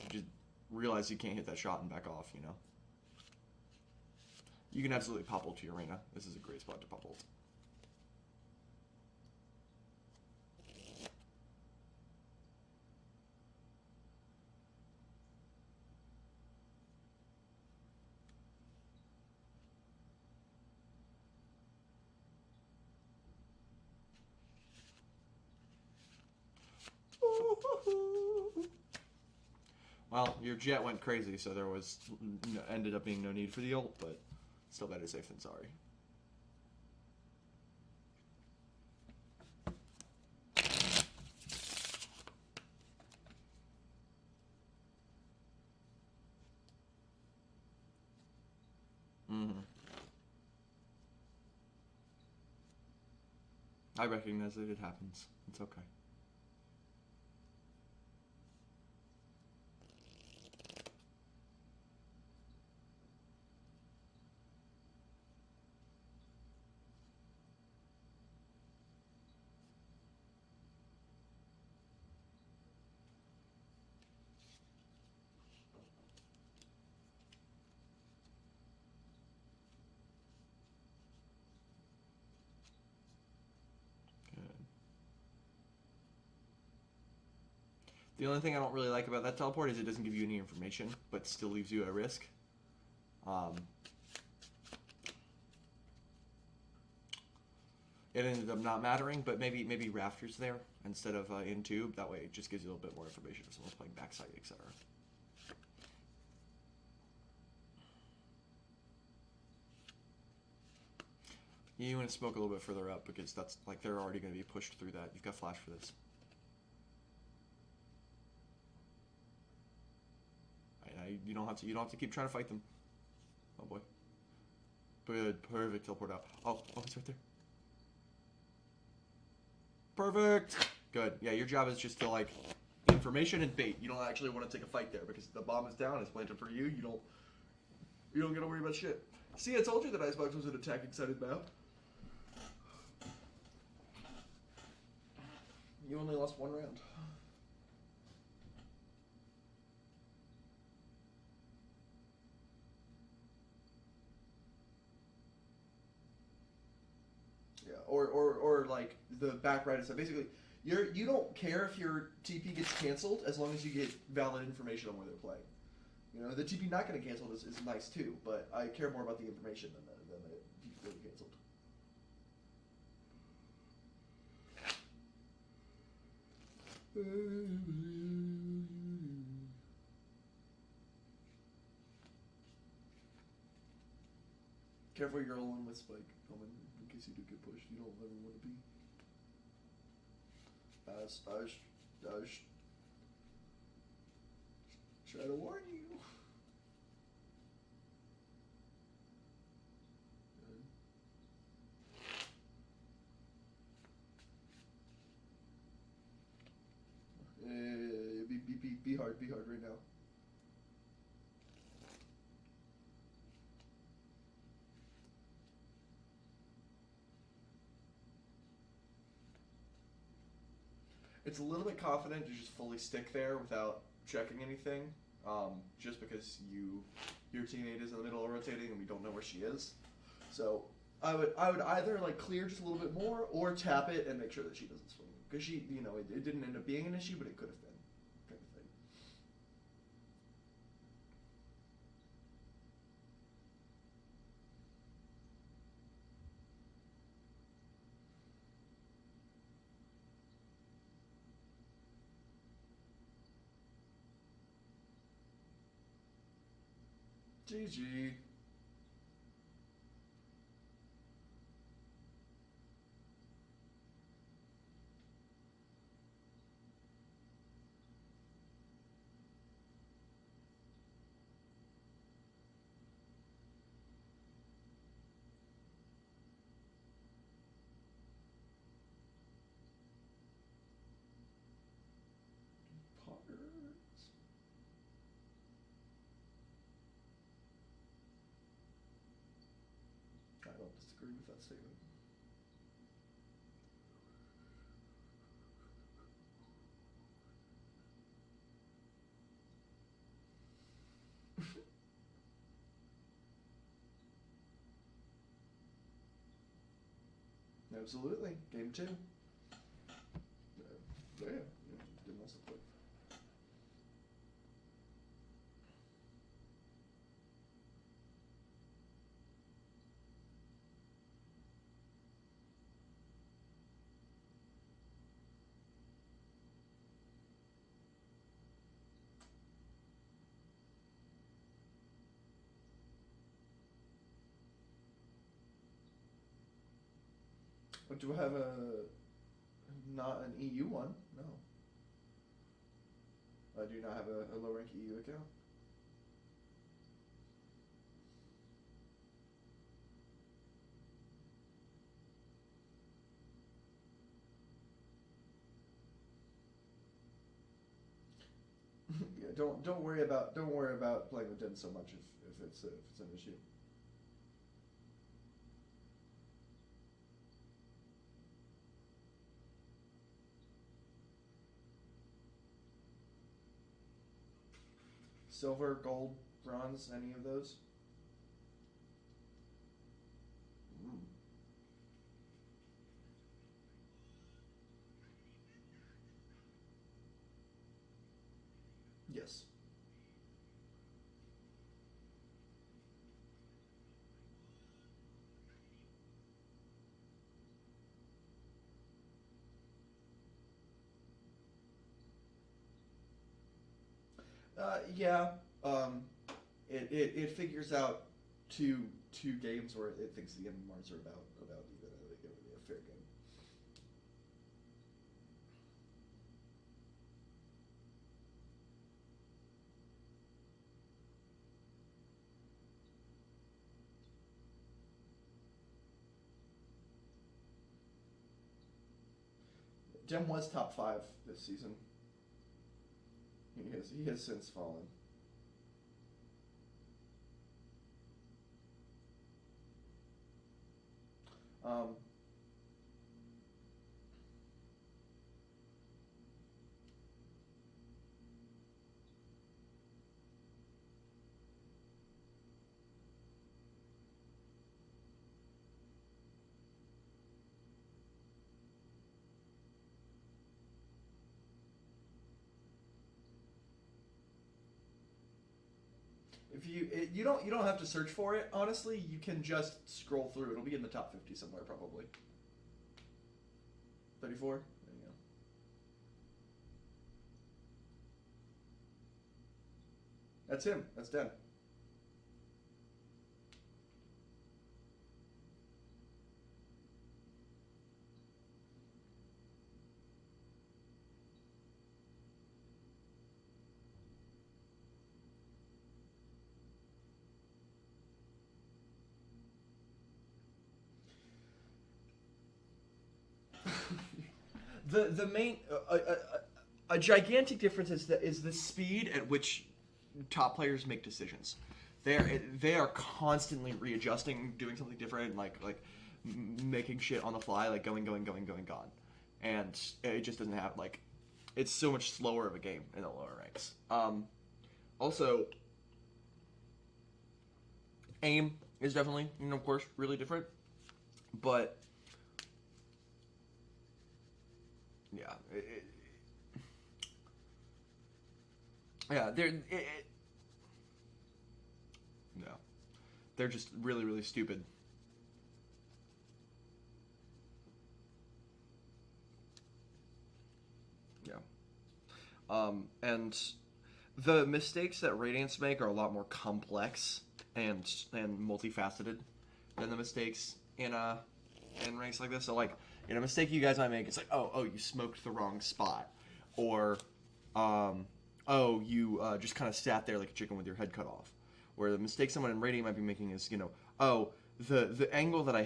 You just realize you can't hit that shot and back off. You know. You can absolutely pop ult to your arena. This is a great spot to pop ult. Well, your jet went crazy, so there was ended up being no need for the ult, but still better safe than sorry. Mm-hmm. I recognize that it happens. It's okay. Good. The only thing I don't really like about that teleport is it doesn't give you any information, but still leaves you at risk. It ended up not mattering, but maybe Rafters there instead of in tube. That way, it just gives you a little bit more information if someone's playing backside, etc. You want to smoke a little bit further up because that's like they're already going to be pushed through that. You've got flash for this. You don't have to. You don't have to keep trying to fight them. Oh boy. Good, perfect. Teleport out. Oh, it's right there. Perfect. Good. Yeah, your job is just to like information and bait. You don't actually want to take a fight there because the bomb is down. It's planted for you. You don't got to worry about shit. See, I told you that Icebox was an attacking-sided map. You only lost one round. Yeah, or like the back right stuff. Basically, you don't care if your TP gets canceled as long as you get valid information on where they're playing. You know, the TP not getting canceled is nice too, but I care more about the information than the TP getting canceled. Careful, you're alone with Spike coming in case you do get pushed. You don't ever want to be. I was trying to warn you. Be hard right now. It's a little bit confident to just fully stick there without checking anything, just because your teammate is in the middle of rotating and we don't know where she is. So I would either like clear just a little bit more or tap it and make sure that she doesn't swing because she it didn't end up being an issue, but it could have been kind of thing. GG. Poggers. I don't disagree with that statement. Absolutely. Game 2. Yeah. Didn't mess up quick. But do I have not an EU one? No. I do not have a low rank EU account. Yeah, don't worry about playing with Dim so much if it's an issue. Silver, gold, bronze, any of those? Mm. Yes. Yeah. Um, it figures out two games where it thinks the MMRs are about even. I think it would be a fair game. Jem was top five this season. He has since fallen. Um, if you don't have to search for it. Honestly, you can just scroll through. It'll be in the top 50 somewhere probably. 34. There you go. That's him. That's Den. The main a gigantic difference is the speed at which top players make decisions. They are constantly readjusting, doing something different, making shit on the fly, like going, gone, and it just doesn't have like it's so much slower of a game in the lower ranks. Also, aim is definitely of course really different, but yeah, yeah, no, they're just really really stupid. Yeah. And the mistakes that Radiants make are a lot more complex and multifaceted than the mistakes in ranks like this. So like a mistake you guys might make, it's like oh you smoked the wrong spot, or oh you just kind of sat there like a chicken with your head cut off. Where the mistake someone in Radiant might be making is oh the angle that I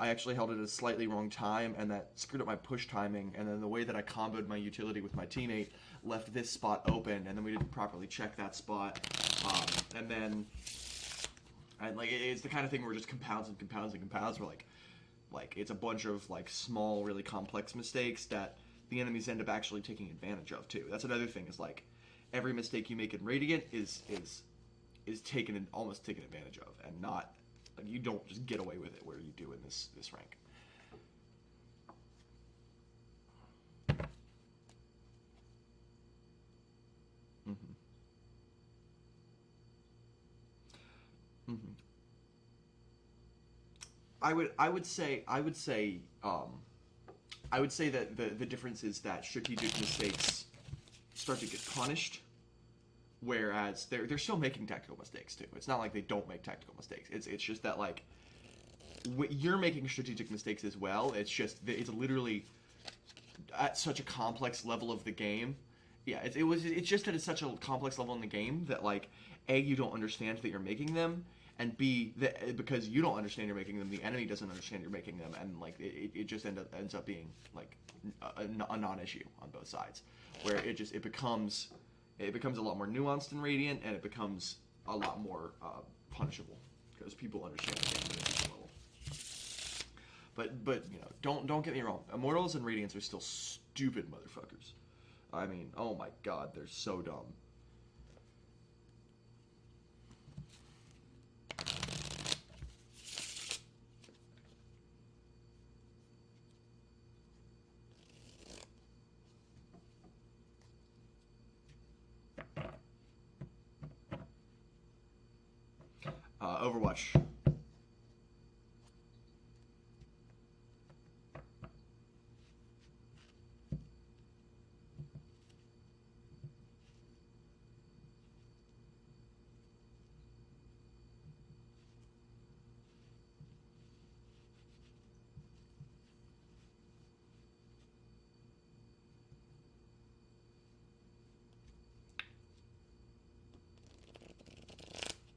actually held it at a slightly wrong time, and that screwed up my push timing, and then the way that I comboed my utility with my teammate left this spot open, and then we didn't properly check that spot, and then and like it's the kind of thing where it just compounds and compounds and compounds. Where like it's a bunch of like small, really complex mistakes that the enemies end up actually taking advantage of too. That's another thing is like every mistake you make in Radiant is taken almost taken advantage of, and not like you don't just get away with it where you do in this rank. Mm-hmm. Mm-hmm. I would say that the difference is that strategic mistakes start to get punished, whereas they're still making tactical mistakes too. It's not like they don't make tactical mistakes. It's just that like you're making strategic mistakes as well. It's just it's literally at such a complex level of the game. Yeah, it's just at such a complex level in the game that like a you don't understand that you're making them, and b that because you don't understand you're making them, the enemy doesn't understand you're making them, and like it just ends up being like a non-issue on both sides, where it becomes It becomes a lot more nuanced in Radiant, and it becomes a lot more punishable because people understand the game at a deeper level. But you know, don't get me wrong. Immortals and Radiants are still stupid motherfuckers. I mean, oh my god, they're so dumb. Overwatch.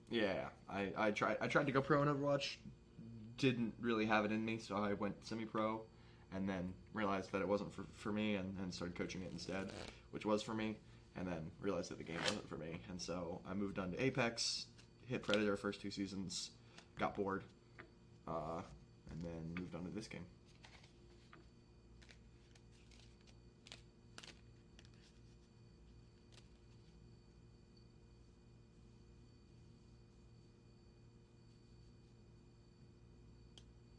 Yeah, I tried to go pro in Overwatch, didn't really have it in me, so I went semi-pro, and then realized that it wasn't for me, and started coaching it instead, which was for me, and then realized that the game wasn't for me, and so I moved on to Apex, hit Predator first 2 seasons, got bored, and then moved on to this game.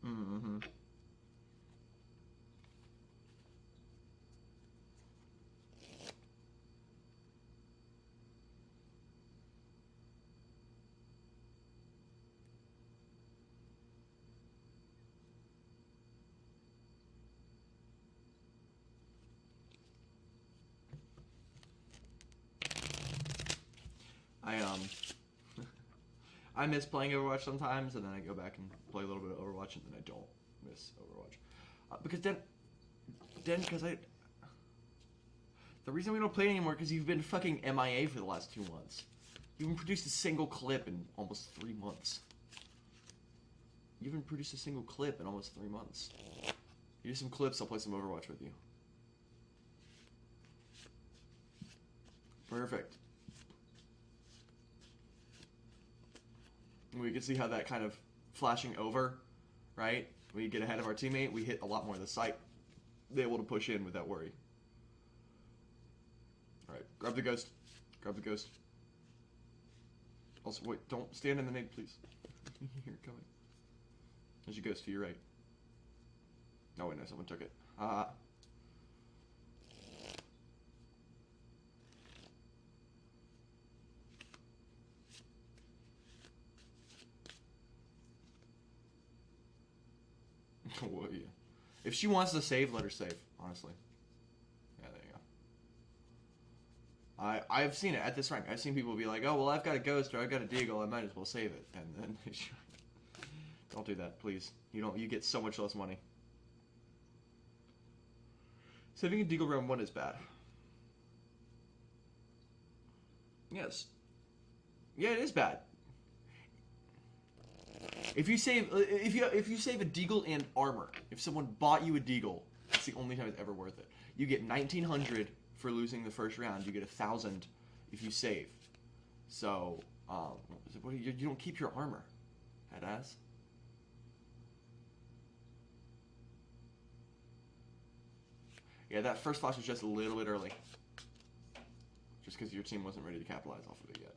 Mm-hmm. I I miss playing Overwatch sometimes, and then I go back and play a little bit of Overwatch, and then I don't miss Overwatch because because the reason we don't play anymore because you've been fucking MIA for the last 2 months. You haven't produced a single clip in almost 3 months. You haven't produced a single clip in almost 3 months. You do some clips, I'll play some Overwatch with you. Perfect. We can see how that kind of flashing over, right? We get ahead of our teammate, we hit a lot more of the site. They're able to push in without worry. Alright, grab the ghost. Grab the ghost. Also, wait, don't stand in the nade, please. Here, coming. There's your ghost to your right. Oh, wait, no, someone took it. Well, yeah. If she wants to save, let her save, honestly. Yeah, there you go. I've seen it at this rank. I've seen people be like, oh, well, I've got a ghost or I've got a deagle, I might as well save it. And then don't do that, please. You get so much less money. Saving a deagle round 1 is bad. Yes. Yeah, it is bad. If you save a deagle and armor, if someone bought you a deagle, it's the only time it's ever worth it. You get 1,900 for losing the first round. You get 1,000 if you save. So, you don't keep your armor, headass. Yeah, that first flash was just a little bit early. Just because your team wasn't ready to capitalize off of it yet.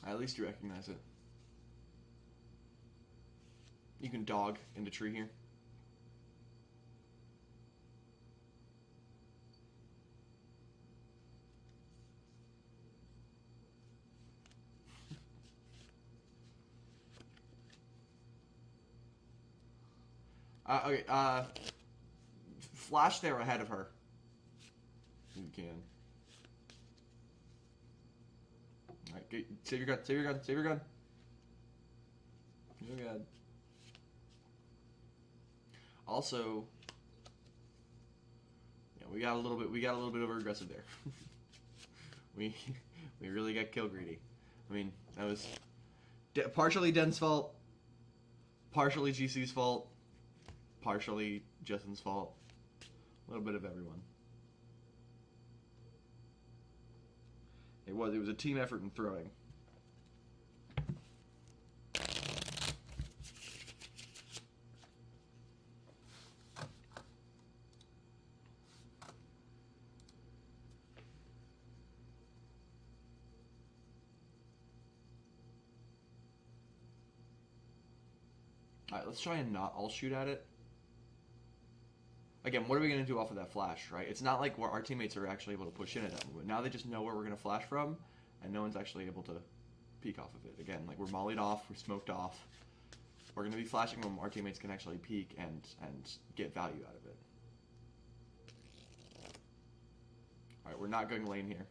At least you recognize it. You can dog in the tree here. Okay, flash there ahead of her. You can. Alright, save your gun, save your gun, save your gun. Oh god. Also, yeah, we got a little bit over aggressive there. we really got kill greedy. I mean, that was partially Den's fault, partially GC's fault, partially Justin's fault. A little bit of everyone. It was a team effort in throwing. Alright, let's try and not all shoot at it. Again, what are we going to do off of that flash, right? It's not like where our teammates are actually able to push in at that moment. Now they just know where we're going to flash from, and no one's actually able to peek off of it. Again, like we're mollied off, we're smoked off. We're going to be flashing when our teammates can actually peek and get value out of it. Alright, we're not going lane here.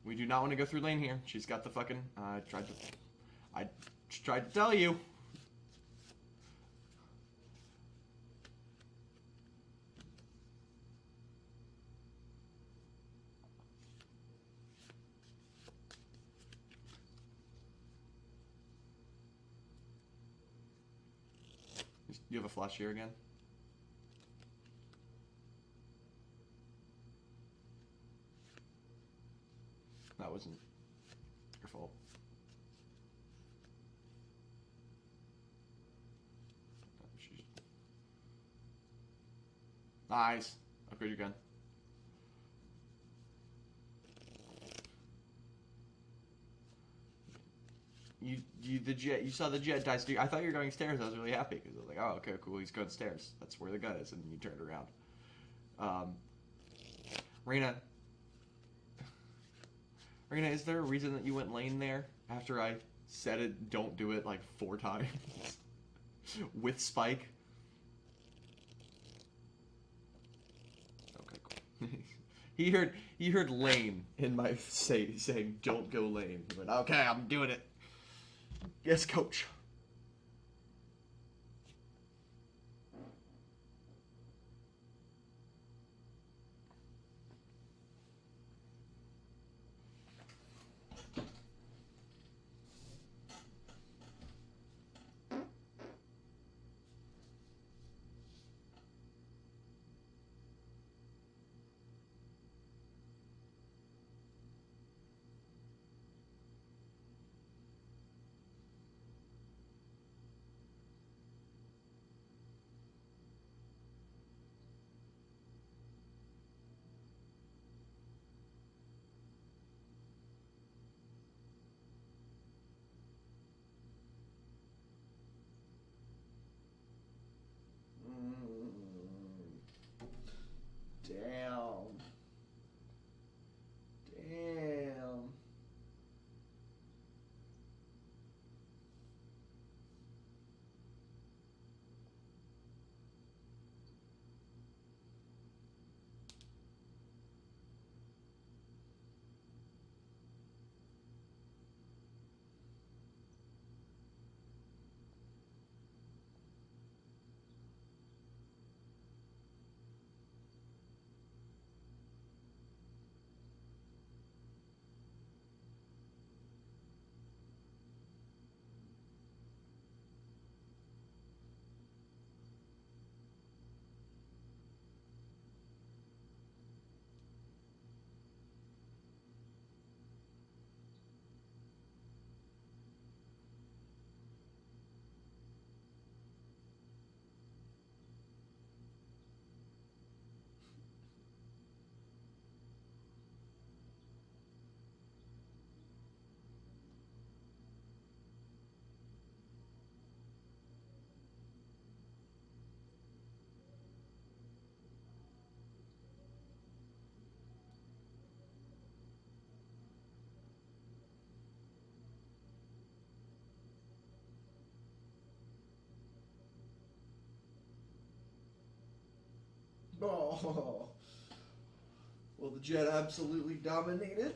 We do not want to go through lane here. She's got the fucking... I tried to tell you. You have a flash here again? That wasn't your fault. Nice. Upgrade your gun. You saw the jet dice. I thought you were going stairs. I was really happy because I was like, oh, okay, cool. He's going stairs. That's where the gun is, and then you turned around. Reina, is there a reason that you went lane there after I said it? Don't do it like 4 times with Spike. Okay, cool. he heard lane in my saying don't go lane. He went, okay, I'm doing it. Yes, coach. Damn. Oh. Well, the jet absolutely dominated.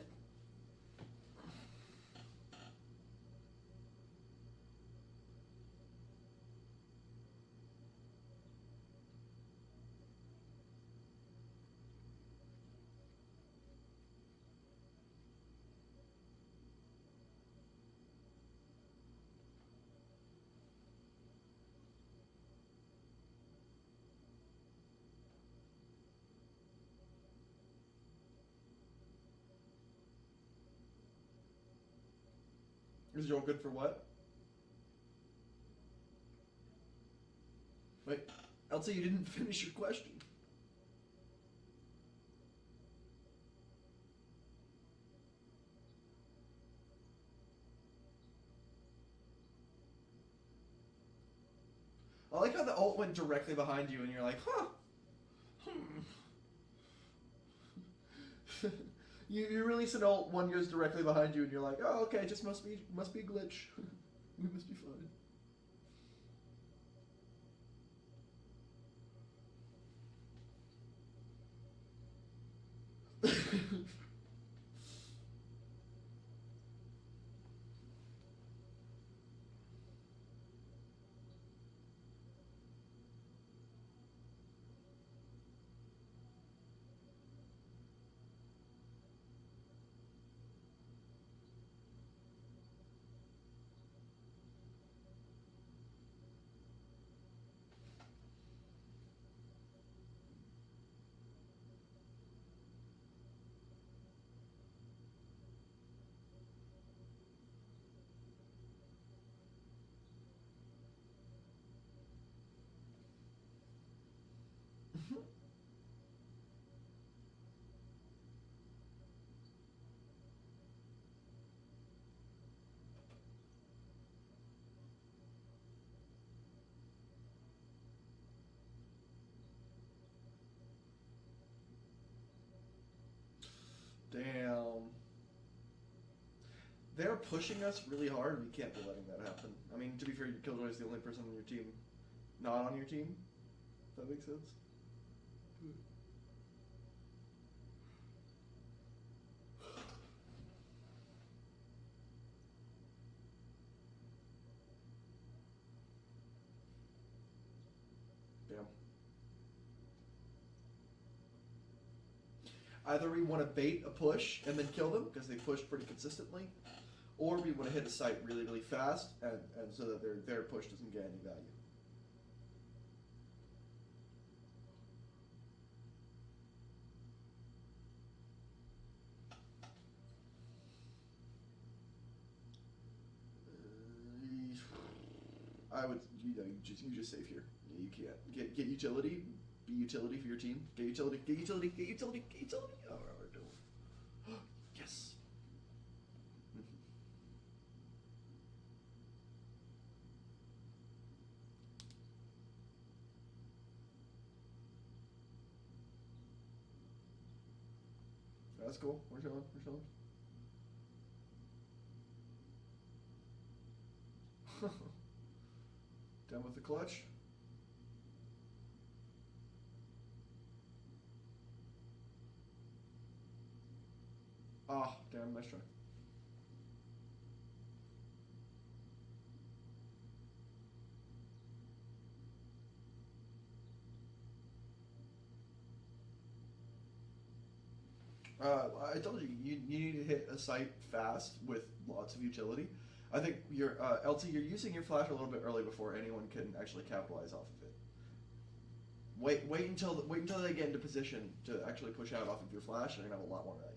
Is your ult good for what? Wait, LT, you didn't finish your question. I like how the ult went directly behind you and you're like, huh. You release an ult, one goes directly behind you and you're like, oh, okay, just must be a glitch. We must be fine. Damn. They're pushing us really hard, and we can't be letting that happen. I mean, to be fair, Killjoy is the only person on your team not on your team. If that makes sense. Damn. Either we want to bait a push and then kill them, because they push pretty consistently, or we want to hit a site really, really fast, and so that their push doesn't get any value. I would, you just save here. You can't get utility. Be utility for your team. Get utility. Get utility. Get utility. Get utility. Oh, we're doing. Yes. That's cool. We're chilling. We're chilling. Down with the clutch. Ah, damn, nice try. I told you, you need to hit a site fast with lots of utility. I think your LT, you're using your flash a little bit early before anyone can actually capitalize off of it. Wait until they get into position to actually push out off of your flash, and they're gonna have a lot more value.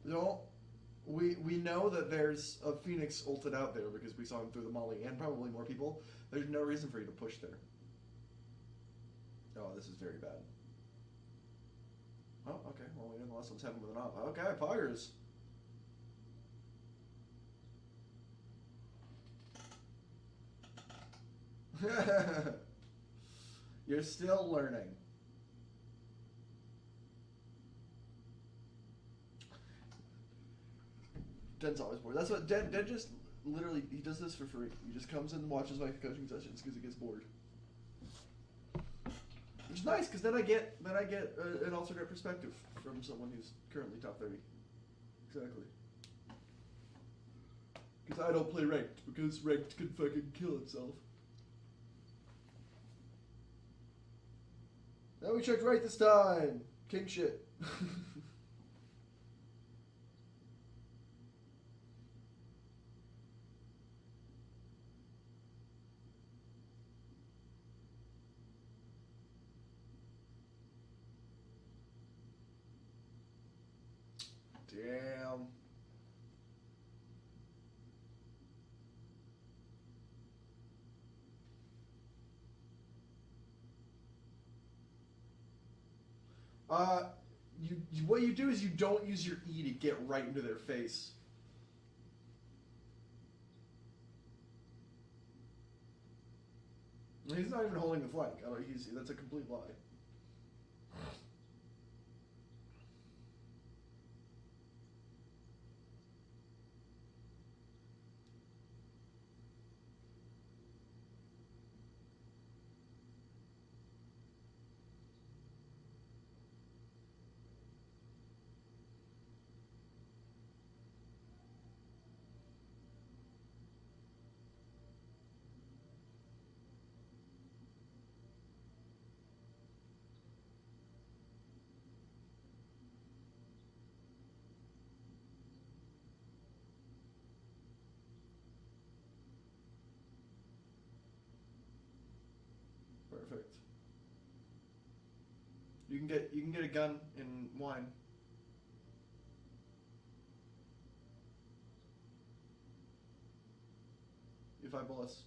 No, we know that there's a Phoenix ulted out there because we saw him through the molly and probably more people. There's no reason for you to push there. Oh, this is very bad. Oh, okay. Well, we nonetheless let's have him with an op. Okay, Poggers. You're still learning. Den's always bored. That's what Den just literally, he does this for free. He just comes in and watches my coaching sessions because he gets bored. is nice because then I get an alternate perspective from someone who's currently top 30. Exactly. Because I don't play ranked because ranked can fucking kill itself. Now we checked right this time. King shit. Damn. What you do is you don't use your E to get right into their face. He's not even holding the flank. That's a complete lie. Perfect. You can get a gun in wine. You have 5 bullets.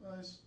Nice.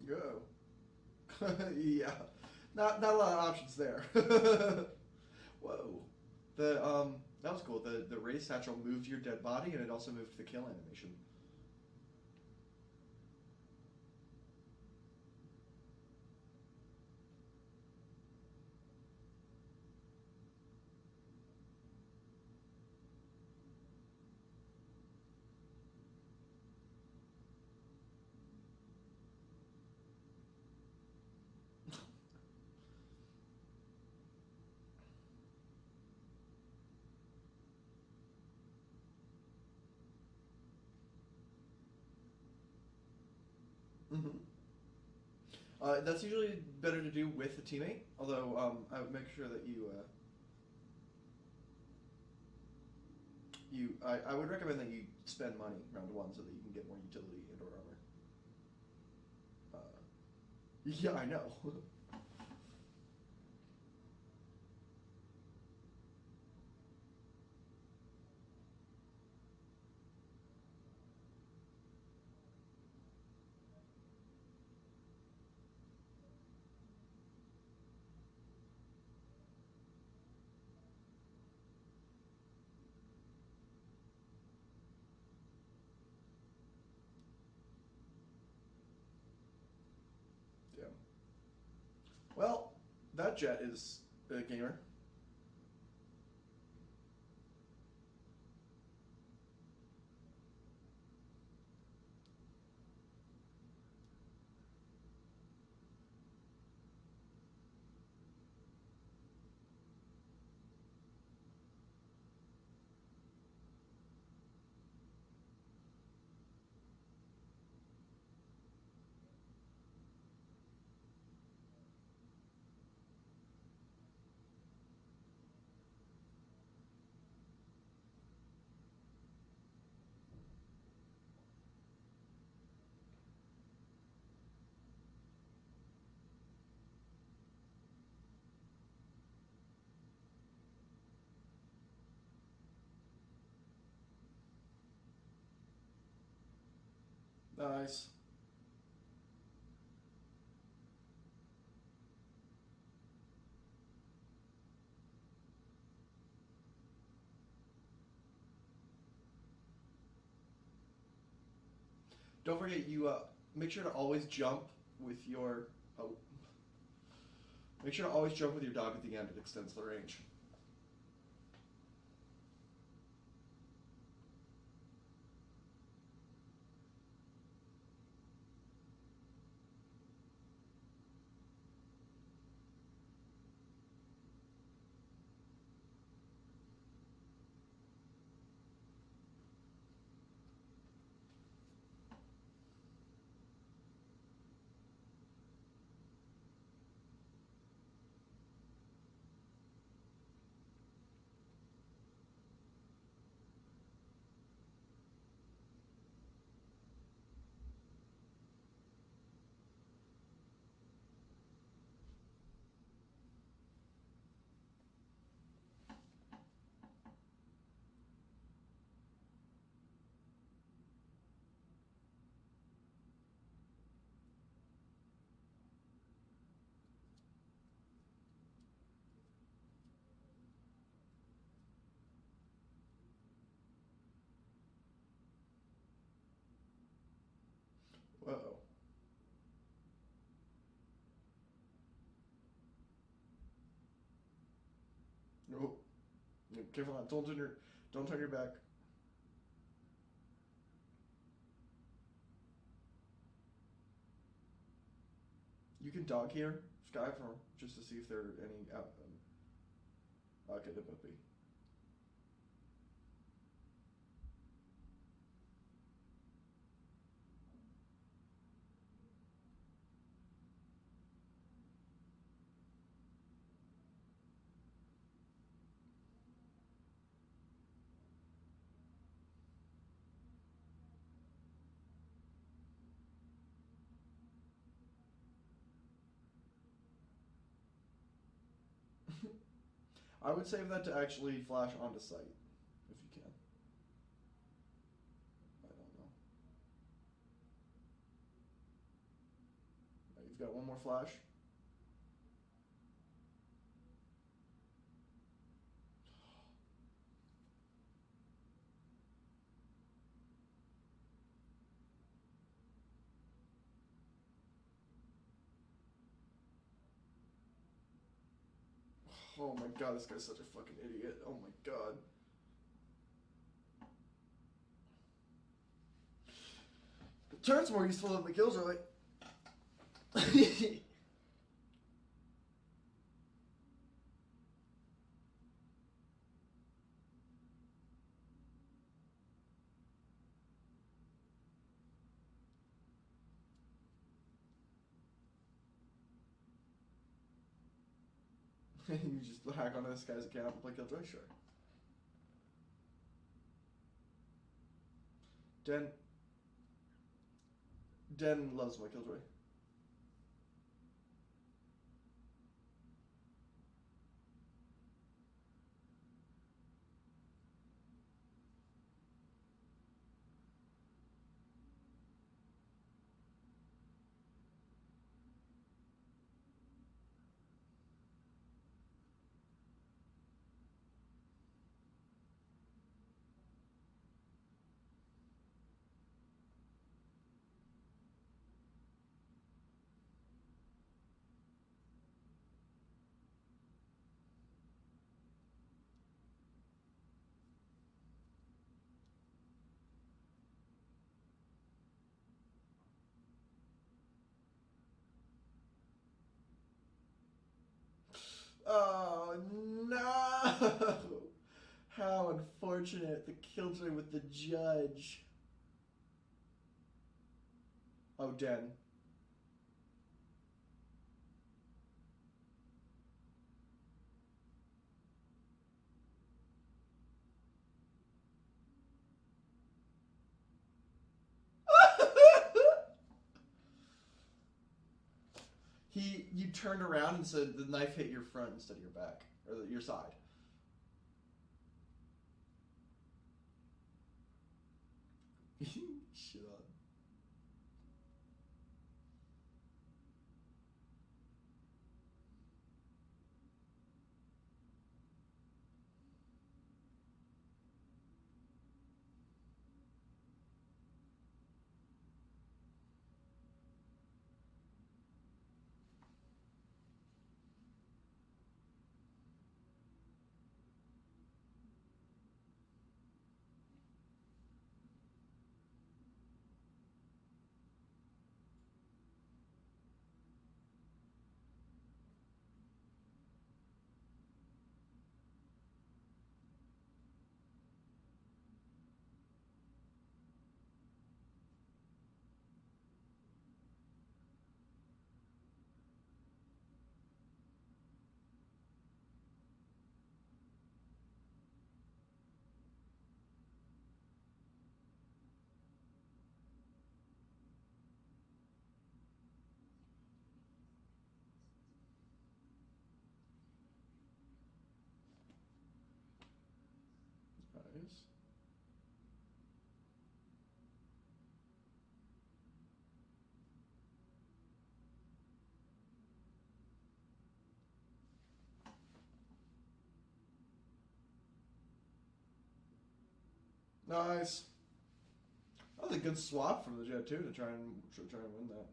Go. Yeah. Not a lot of options there. Whoa. That was cool. The race satchel moved your dead body and it also moved the kill animation. Mm-hmm. That's usually better to do with a teammate, although I would make sure that I would recommend that you spend money round 1 so that you can get more utility and or armor. Yeah, I know. Damn. Well, that jet is Gamer. Nice. Don't forget, you make sure to always jump with your. Oh, make sure to always jump with your dog at the end. It extends the range. Whoa. No. Careful not. Don't turn your back. You can dog here, Sky, for just to see if there are any out. Okay, there might be. I would save that to actually flash onto site, if you can. I don't know. Right, you've got one more flash. Oh my god, this guy's such a fucking idiot. Oh my god. The turn's more useful than the kills, really. You just hack onto this guy's account and play Killjoy? Sure. Den loves my Killjoy. unfortunate. The killjoy with the judge. Oh, Den. You turned around and said the knife hit your front instead of your back or your side. Shut up. Nice. Nice. That was a good swap from the Jet too to try and win that.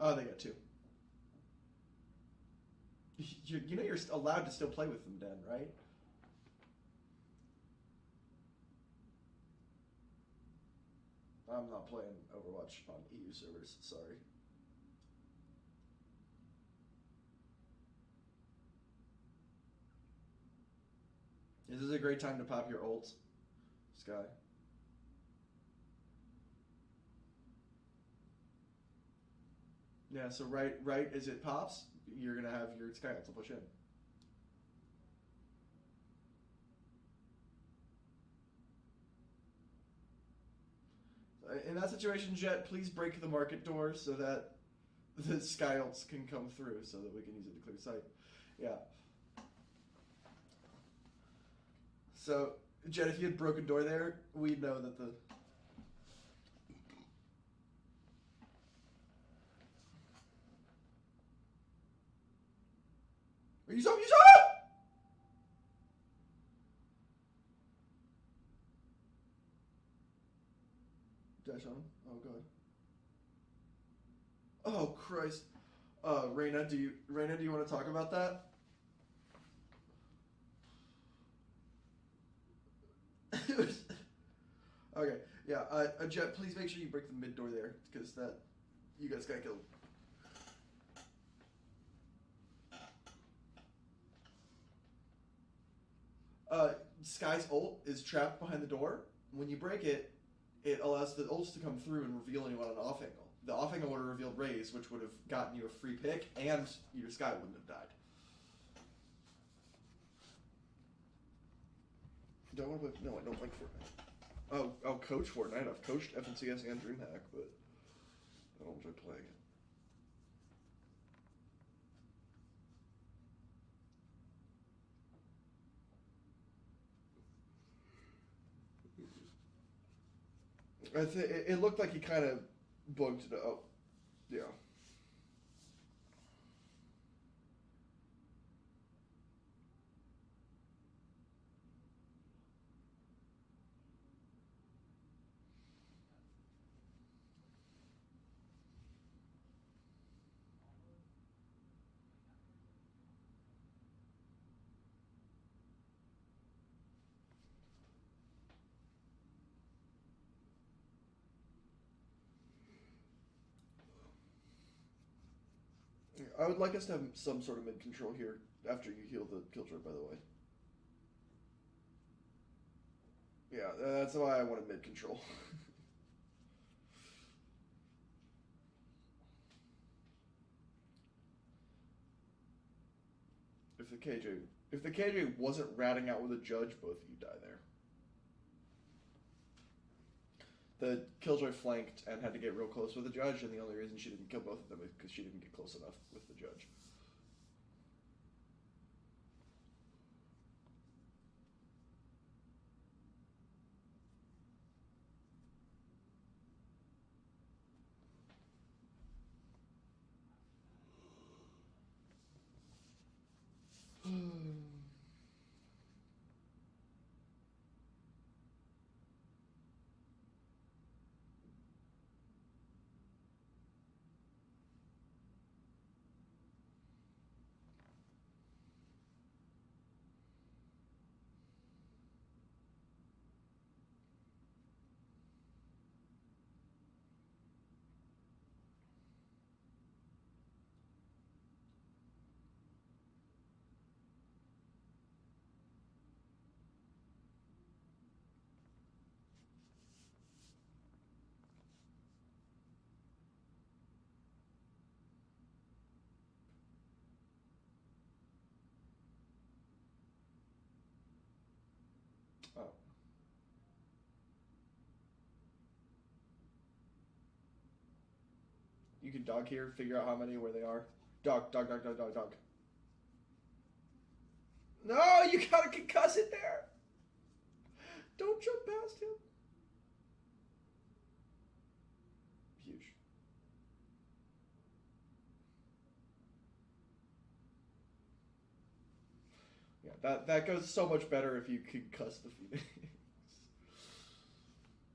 Oh, they got two. You know you're allowed to still play with them, Den, right? I'm not playing Overwatch on EU servers. Sorry. This is a great time to pop your ult, Sky. Yeah, so right as it pops, you're gonna have your Sky ult to push in. In that situation, Jet, please break the market door so that the Sky ults can come through so that we can use it to clear sight. Yeah. So, Jet, if you had broken door there, we'd know that the... You saw it! Dash on him. Oh, God. Oh, Christ. Reyna, do you want to talk about that? Okay, yeah. Jet, please make sure you break the mid door there, because that you guys got killed. Sky's ult is trapped behind the door. When you break it, it allows the ults to come through and reveal anyone on an off angle. The off angle would have revealed Raze, which would have gotten you a free pick, and your Sky wouldn't have died. Don't want to play. No, I don't like Fortnite. I'll coach Fortnite. I've coached FNCS and DreamHack, but I don't enjoy playing it. It looked like he kind of bugged it out. Yeah. I would like us to have some sort of mid control here after you heal the Killjoy, by the way. Yeah, that's why I wanted mid control. If the KJ wasn't ratting out with a judge, both of you die there. The Killjoy flanked and had to get real close with the judge, and the only reason she didn't kill both of them is because she didn't get close enough with the judge. Oh. You can dog here, figure out how many, where they are. Dog, dog, dog, dog, dog, dog. No, you gotta concuss it there. Don't jump past him. Huge. Yeah, that goes so much better if you concuss the Phoenix.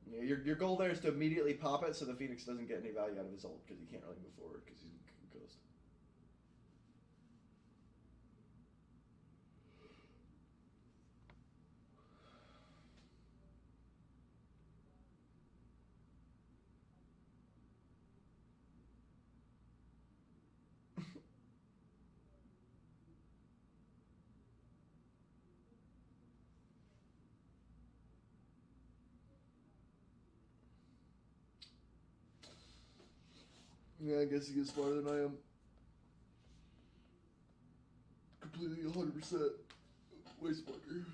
Yeah, your goal there is to immediately pop it so the Phoenix doesn't get any value out of his ult because he can't really move forward because he's concussed. Yeah, I guess he gets smarter than I am. Completely 100% way smarter.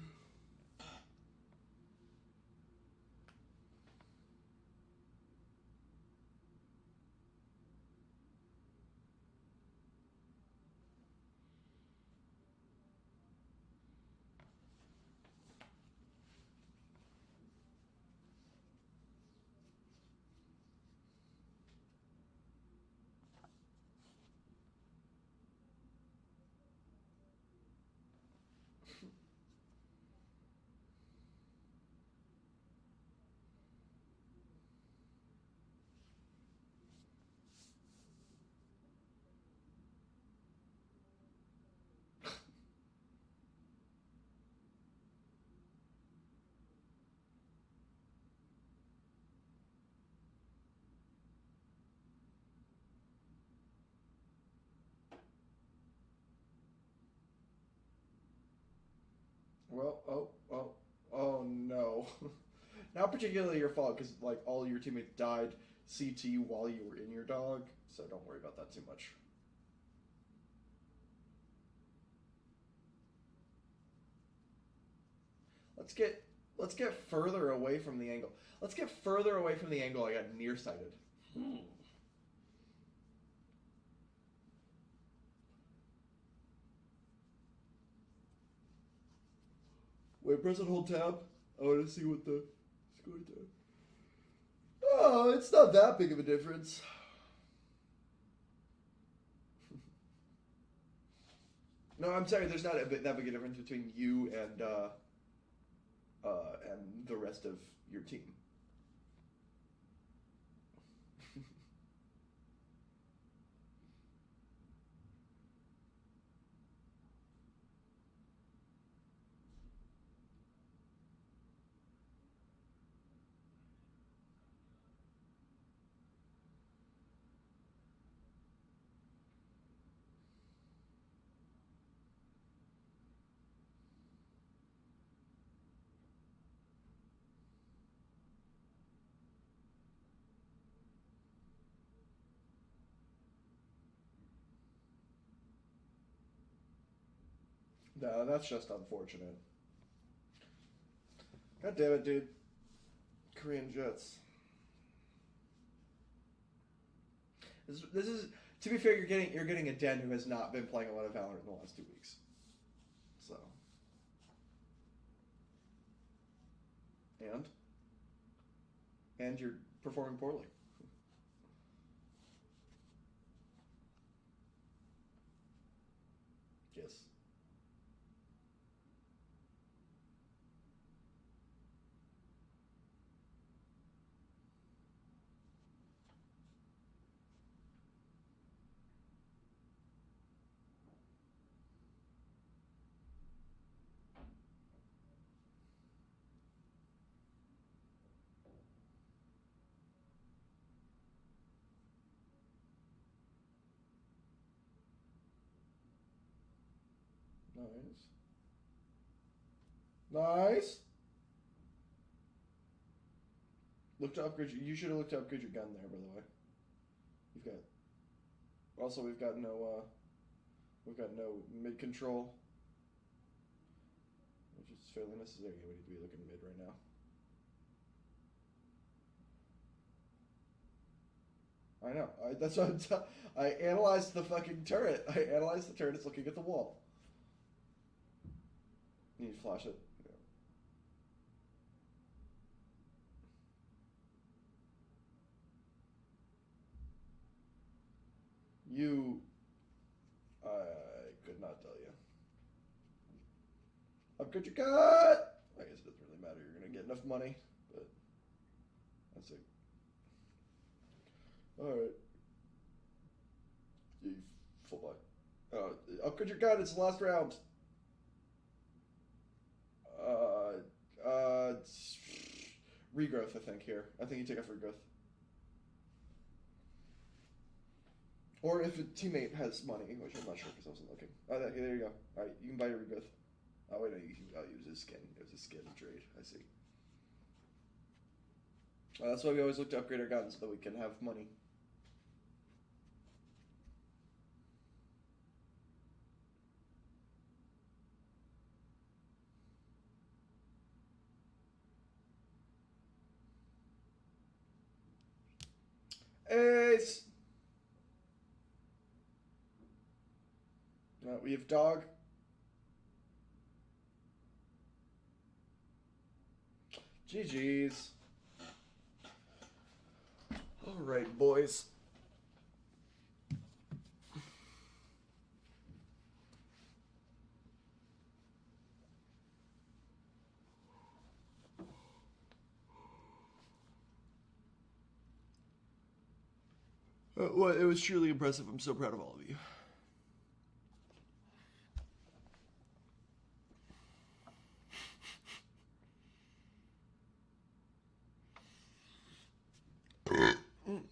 Well, oh no. Not particularly your fault because like all your teammates died CT while you were in your dog, so don't worry about that too much. Let's get further away from the angle. Let's get further away from the angle I got nearsighted. Wait, press and hold tab. I want to see what the score is. Oh, it's not that big of a difference. No, I'm sorry. There's not that big a difference between you and the rest of your team. No, that's just unfortunate. God damn it, dude. Korean Jets. This is to be fair. You're getting a den who has not been playing a lot of Valorant in the last 2 weeks. So. And you're performing poorly. Yes. Nice. Nice. Look to upgrade. You should have looked to upgrade your gun there, by the way. You've got. Also, we've got no mid control, which is fairly necessary. We need to be looking mid right now. I know. That's what I analyzed the fucking turret. I analyzed the turret. It's looking at the wall. You need to flash it. Yeah. I could not tell you. Upgrade your cut! I guess it doesn't really matter. You're gonna get enough money, but that's it. Alright. You full buy. Upgrade your gun, it's the last round. Regrowth, I think, here. I think you take off regrowth. Or if a teammate has money, which I'm not sure because I wasn't looking. Oh, there you go. Alright, you can buy your regrowth. Oh, wait, no, you can use his skin. It was a skin trade. I see. That's why we always look to upgrade our guns, so that we can have money. Ace! We have dog. GG's. Alright, boys. Well, it was truly impressive. I'm so proud of all of you.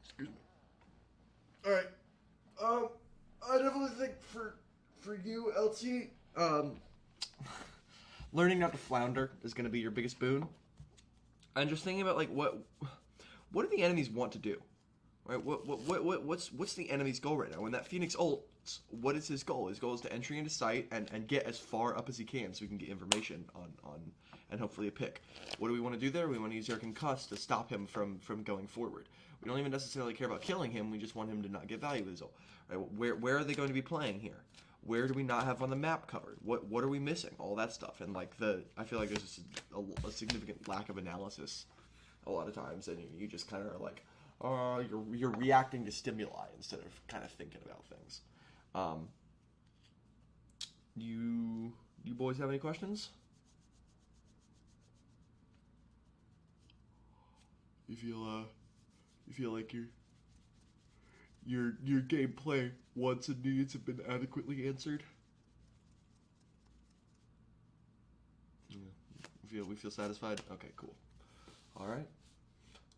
Excuse me. All right. I definitely think for you, LT, learning not to flounder is going to be your biggest boon. And just thinking about like what do the enemies want to do? Right? What's the enemy's goal right now? When that Phoenix ults, what is his goal? His goal is to entry into sight and get as far up as he can so we can get information on and hopefully a pick. What do we want to do there? We want to use our concuss to stop him from going forward. We don't even necessarily care about killing him. We just want him to not get value with his ult. Right? Where are they going to be playing here? Where do we not have on the map covered? What are we missing? All that stuff. And like I feel like there's just a significant lack of analysis a lot of times, and you just kind of are like, you're reacting to stimuli instead of kind of thinking about things. You boys have any questions? You feel like your gameplay wants and needs have been adequately answered? Yeah. We feel satisfied? Okay, cool. All right.